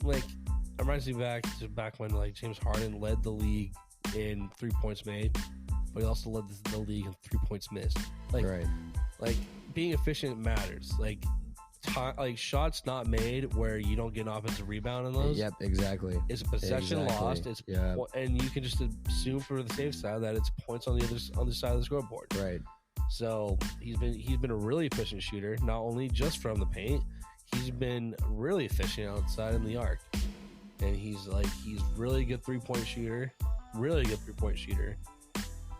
like it reminds me back when like James Harden led the league in 3 points made, but he also led the league in 3 points missed. Like, right. Like being efficient matters. Like shots not made where you don't get an offensive rebound in those. Yep, exactly. It's a possession lost. It's and you can just assume for the safe side that it's points on the other side of the scoreboard. Right. So he's been a really efficient shooter, not only just from the paint. He's been really efficient outside in the arc, and he's really good 3-point shooter. Really good 3-point shooter,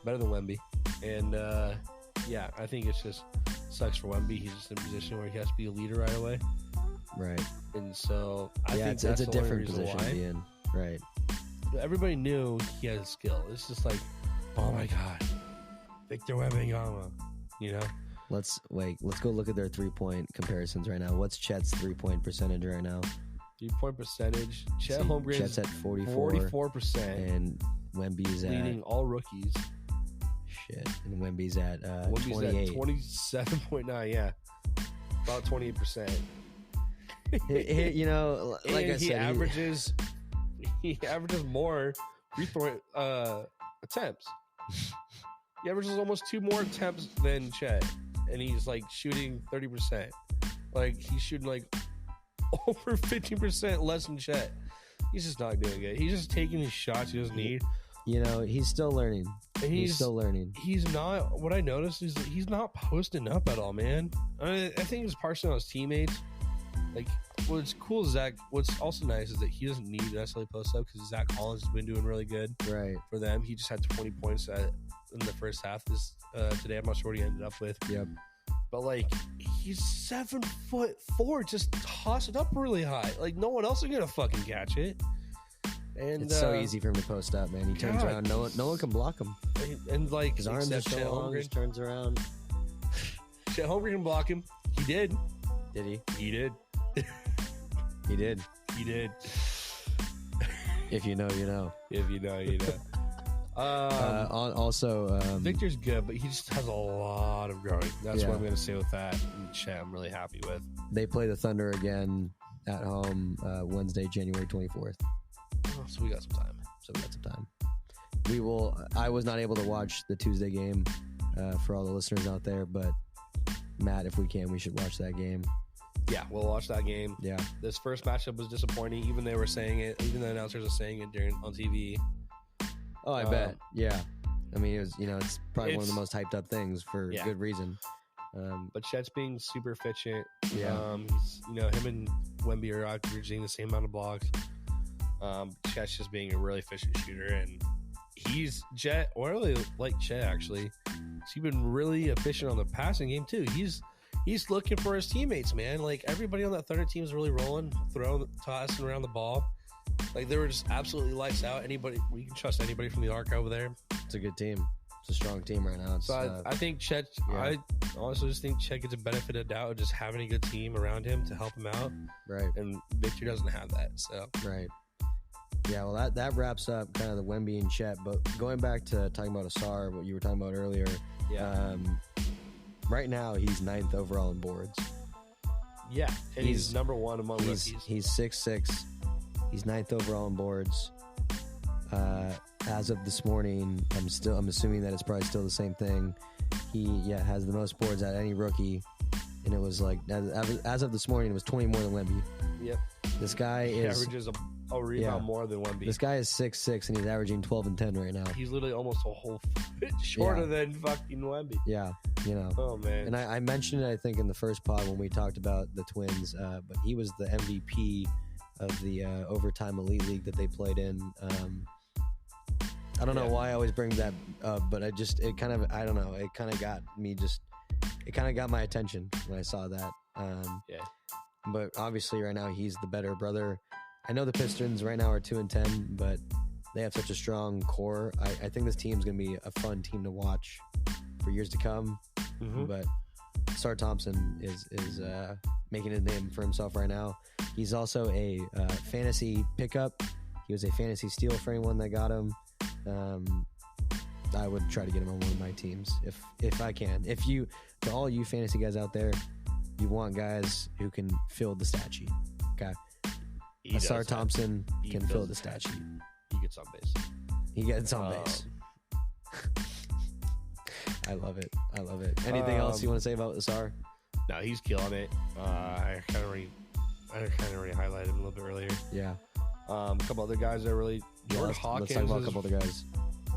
better than Wemby. And I think it's just sucks for Wemby. He's just in a position where he has to be a leader right away. Right. And so I think it's a different position to be in. Right. Everybody knew he had a skill. It's just like, oh my God, Victor Wembanyama. You know. Let's go look at their 3-point comparisons right now. What's Chet's 3-point percentage right now? 3-point percentage. Chet's at 44%. And Wemby's leading all rookies. Shit. And Wemby's at 28. At 27.9, yeah. About 28%. You know, like and I said, he averages more free throw attempts. He averages almost 2 more attempts than Chet, and he's like shooting 30%. Like he's shooting like over 15% less than Chet. He's just not doing it. He's just taking his shots he doesn't need. You know, he's still learning. And he's still learning. He's not. What I noticed is that he's not posting up at all, man. I think it's partially on his teammates. Like, what's cool is what's also nice is that he doesn't need to necessarily post up because Zach Collins has been doing really good for them. He just had 20 points in the first half today. I'm not sure what he ended up with. Yep. But like, he's 7'4", just toss it up really high. Like no one else is gonna fucking catch it. And it's so easy for him to post up, man. He turns around, no one can block him. And like his arms are so long, he turns around. Chet Holmgren can block him. He did. Did he? He did. He did. He did. If you know, you know. If you know, you know. Also, Victor's good, but he just has a lot of growing. That's what I'm going to say with that. And Chet, I'm really happy with. They play the Thunder again at home Wednesday, January 24th. Oh, so we got some time. We will. I was not able to watch the Tuesday game for all the listeners out there, but Matt, if we can, we should watch that game. Yeah, we'll watch that game. Yeah. This first matchup was disappointing. Even they were saying it. Even the announcers are saying it on TV. Oh, I bet. Yeah. I mean, it was. It's probably one of the most hyped up things for good reason. But Chet's being super efficient. Yeah. He's, him and Wemby are averaging the same amount of blocks. Chet's just being a really efficient shooter, and Chet. I really like Chet actually. He's been really efficient on the passing game too. He's looking for his teammates, man. Like everybody on that Thunder team is really rolling, tossing around the ball. Like they were just absolutely lights out. We can trust anybody from the arc over there. It's a good team. It's a strong team right now. I think Chet. Yeah. I also just think Chet gets a benefit of doubt of just having a good team around him to help him out. Right. And Victor doesn't have that. So right. Yeah, well, that wraps up kind of the Wemby and Chet. But going back to talking about Asar, what you were talking about earlier. Yeah. Right now, he's 9th overall in boards. Yeah, and he's number 1 among rookies. He's 6'6". He's 9th overall in boards. as of this morning, I'm assuming that it's probably still the same thing. He has the most boards out of any rookie, and it was like as of this morning, it was 20 more than Wemby. Yep. This guy averages a rebound more than Wemby. This guy is 6'6", and he's averaging 12 and 10 right now. He's literally almost a whole foot shorter than fucking Wemby. Yeah, you know. Oh man. And I mentioned it, I think, in the first pod when we talked about the Twins, but he was the MVP of the overtime elite league that they played in. I don't know why I always bring that up, but it kind of got my attention when I saw that. But obviously right now he's the better brother. I know the Pistons right now are 2-10, but they have such a strong core. I think this team's going to be a fun team to watch for years to come. Mm-hmm. But Star Thompson is making a name for himself right now. He's also a fantasy pickup. He was a fantasy steal for anyone that got him. I would try to get him on one of my teams if I can. To all you fantasy guys out there, you want guys who can fill the stat sheet. Okay, Star Thompson can fill the stat sheet. He gets on base. He gets on base. I love it. Anything else you want to say about Asar? No, he's killing it. I kind of already highlighted him a little bit earlier. Yeah. A couple other guys that really. Jordan Hawkins. Let's talk about a couple other guys.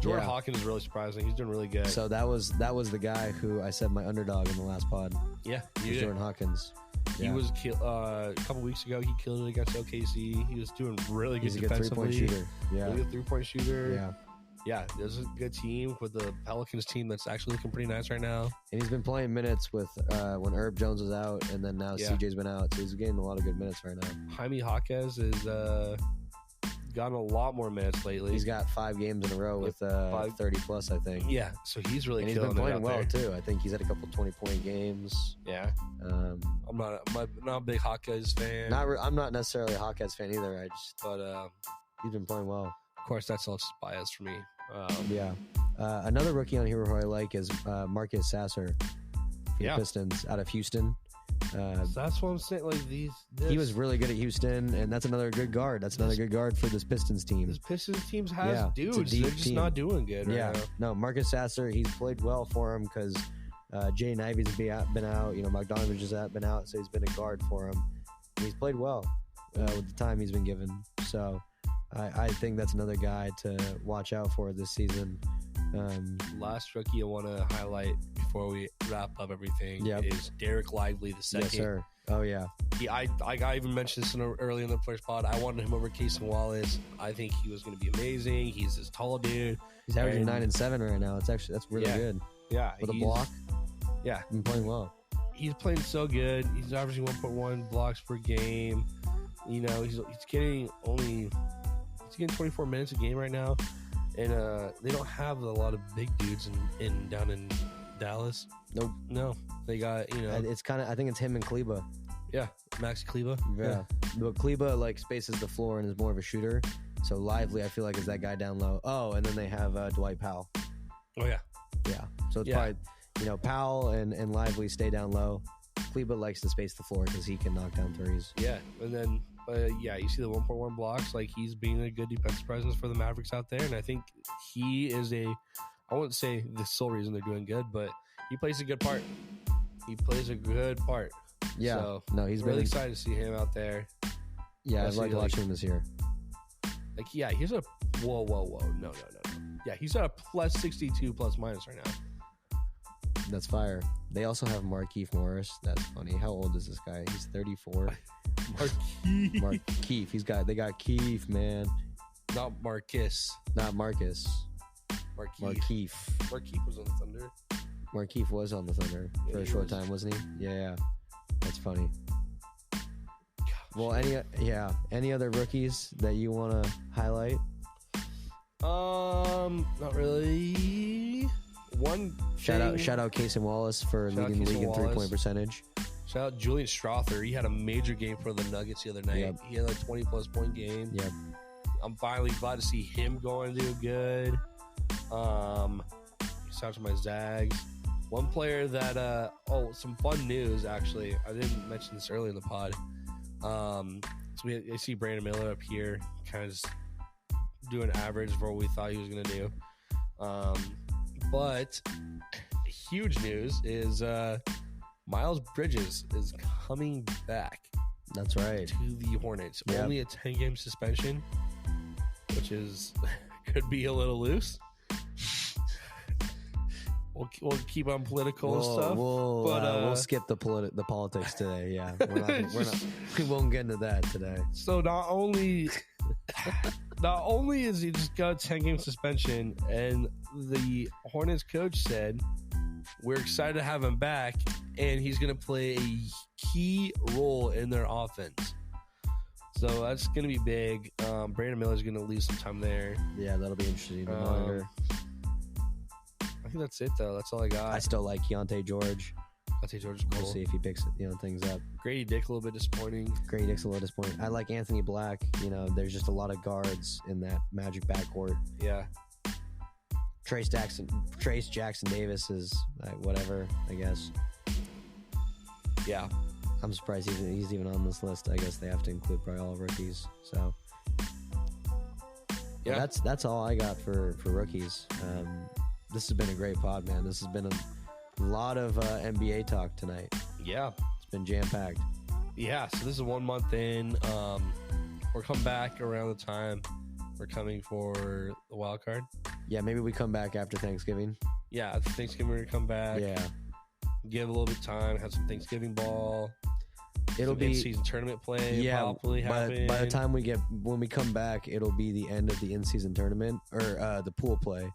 Jordan Hawkins is really surprising. He's doing really good. So that was the guy who I said my underdog in the last pod. Yeah, Jordan Hawkins. He was a couple weeks ago. He killed it against OKC. He was doing really good defensively. He's a good 3-point shooter. Yeah, really good 3-point shooter. Yeah. Yeah, there's a good team with the Pelicans team that's actually looking pretty nice right now. And he's been playing minutes with when Herb Jones was out, and then now CJ's been out, so he's getting a lot of good minutes right now. Jaime Jaquez is gotten a lot more minutes lately. He's got 5 games in a row with 30 plus, I think. Yeah, so he's really he's been playing well too. I think he's had a couple 20-point games. Yeah, I'm not a big Jaquez fan. I'm not necessarily a Jaquez fan either. But he's been playing well. Of course, that's all just bias for me. Another rookie on here who I like is Marcus Sasser for the Pistons out of Houston. That's what I'm saying. Like he was really good at Houston, and that's another good guard. That's another good guard for this Pistons team. This Pistons team has dudes. They're just not doing good right now. No, Marcus Sasser, he's played well for him because Jay Ivy's been out. Bogdanovich has been out, so he's been a guard for him. And he's played well with the time he's been given. So I think that's another guy to watch out for this season. Last rookie I want to highlight before we wrap up everything is Derek Lively the second. Yes, sir. Oh, yeah. I even mentioned this early in the first pod. I wanted him over Casey Wallace. I think he was going to be amazing. He's this tall dude. He's averaging 9 and 7 right now. That's really good. Yeah. With a block. Yeah. He's been playing well. He's playing so good. He's averaging 1.1 blocks per game. He's getting 24 minutes a game right now. And they don't have a lot of big dudes down in Dallas. Nope. No. They got, It's kind of, I think it's him and Kleba. Yeah. Maxi Kleba. Yeah. But Kleba, spaces the floor and is more of a shooter. So Lively, I feel like, is that guy down low. Oh, and then they have Dwight Powell. Oh, yeah. Yeah. So it's probably, Powell and Lively stay down low. Kleba likes to space the floor because he can knock down threes. Yeah. And then, you see the 1.1 blocks. He's being a good defensive presence for the Mavericks out there. And I think he is I wouldn't say the sole reason they're doing good, but he plays a good part. Yeah. So, no, he's really excited to see him out there. Yeah, I'd like to watch him this year. He's a whoa. No. Yeah, he's at a plus 62 plus minus right now. That's fire. They also have Markieff Morris. That's funny. How old is this guy? He's 34. Markieff. They got Keefe, man. Not Marcus. Not Marcus. Markieff. Markieff was on the Thunder. Markieff was on the Thunder for a short time, wasn't he? Yeah. That's funny. Gosh. Well, any other rookies that you want to highlight? Not really. One shout out Casey Wallace for leading the league in 3-point percentage. Shout out Julian Strother. He had a major game for the Nuggets the other night. Yep. He had a 20-plus point game. Yep. I'm finally glad to see him going to do good. Shout out to my Zags. One player that some fun news actually. I didn't mention this early in the pod. I see Brandon Miller up here, kind of just doing average for what we thought he was going to do. But huge news is Miles Bridges is coming back. That's right. To the Hornets. Yep. Only a 10-game suspension, which is could be a little loose. We'll keep on political and stuff. We'll skip the politics today. Yeah, we won't get into that today. So not only is he just got a 10-game suspension, and the Hornets coach said we're excited to have him back, and he's going to play a key role in their offense. So that's going to be big. Brandon Miller's going to lose some time there. Yeah, that'll be interesting to monitor. I think that's it, though. That's all I got. I still like Keontae George. Keontae George is cool. We'll see if he picks things up. Grady Dick, a little bit disappointing. Grady Dick's a little disappointing. I like Anthony Black. There's just a lot of guards in that Magic backcourt. Yeah. Trace Jackson Davis is whatever, I guess. Yeah. I'm surprised he's even on this list. I guess they have to include probably all rookies. So yeah, that's all I got for rookies. This has been a great pod, man. This has been a lot of NBA talk tonight. Yeah. It's been jam-packed. Yeah, so this is 1 month in. We're coming back around the time we're coming for the wild card. Yeah, maybe we come back after Thanksgiving. Yeah, after Thanksgiving we're going to come back. Yeah. Give a little bit of time, have some Thanksgiving ball. It'll be in-season tournament play. Probably happen. By the time when we come back, it'll be the end of the in-season tournament or the pool play,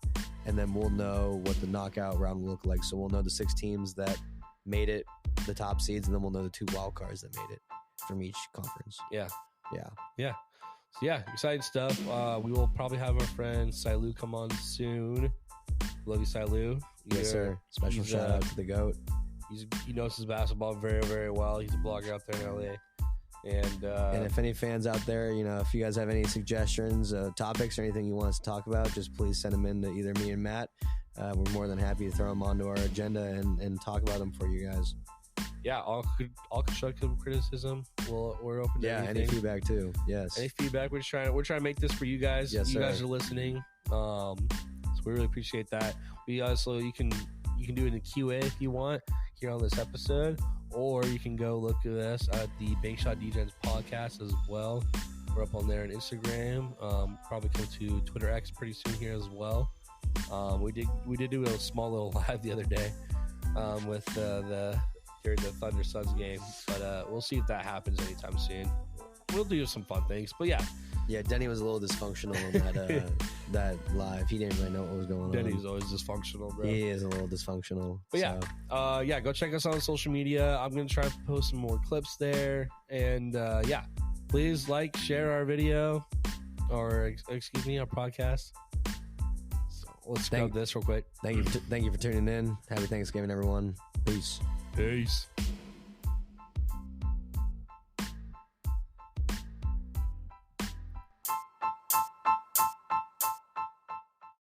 and then we'll know what the knockout round will look like. So we'll know the 6 teams that made it, the top seeds, and then we'll know the 2 wild cards that made it from each conference. Yeah. So yeah, exciting stuff. We will probably have our friend Sailu come on soon. Love you, Sailu. Yes, sir. Special shout out to the GOAT. He knows his basketball very, very well. He's a blogger out there in LA. And if any fans out there, if you guys have any suggestions, topics, or anything you want us to talk about, just please send them in to either me and Matt. We're more than happy to throw them onto our agenda and talk about them for you guys. Yeah, all constructive criticism. We're open to anything. Any feedback too. Yes. Any feedback. We're trying to make this for you guys. Yes, you guys are listening. So we really appreciate that. We also you can do it in the QA if you want here on this episode, or you can go look at us at the Bank Shot DJs podcast as well. We're up on there on Instagram. Probably come to Twitter X pretty soon here as well. We did do a small little live the other day with during the Thunder Suns game, but we'll see if that happens anytime soon. We'll do some fun things, but yeah. Yeah, Denny was a little dysfunctional in that live. He didn't really know what was going on. Denny's always dysfunctional, bro. He is a little dysfunctional. But yeah, go check us out on social media. I'm going to try to post some more clips there. And please share our video, or excuse me, our podcast. So let's grab this real quick. Thank you for tuning in. Happy Thanksgiving, everyone. Peace.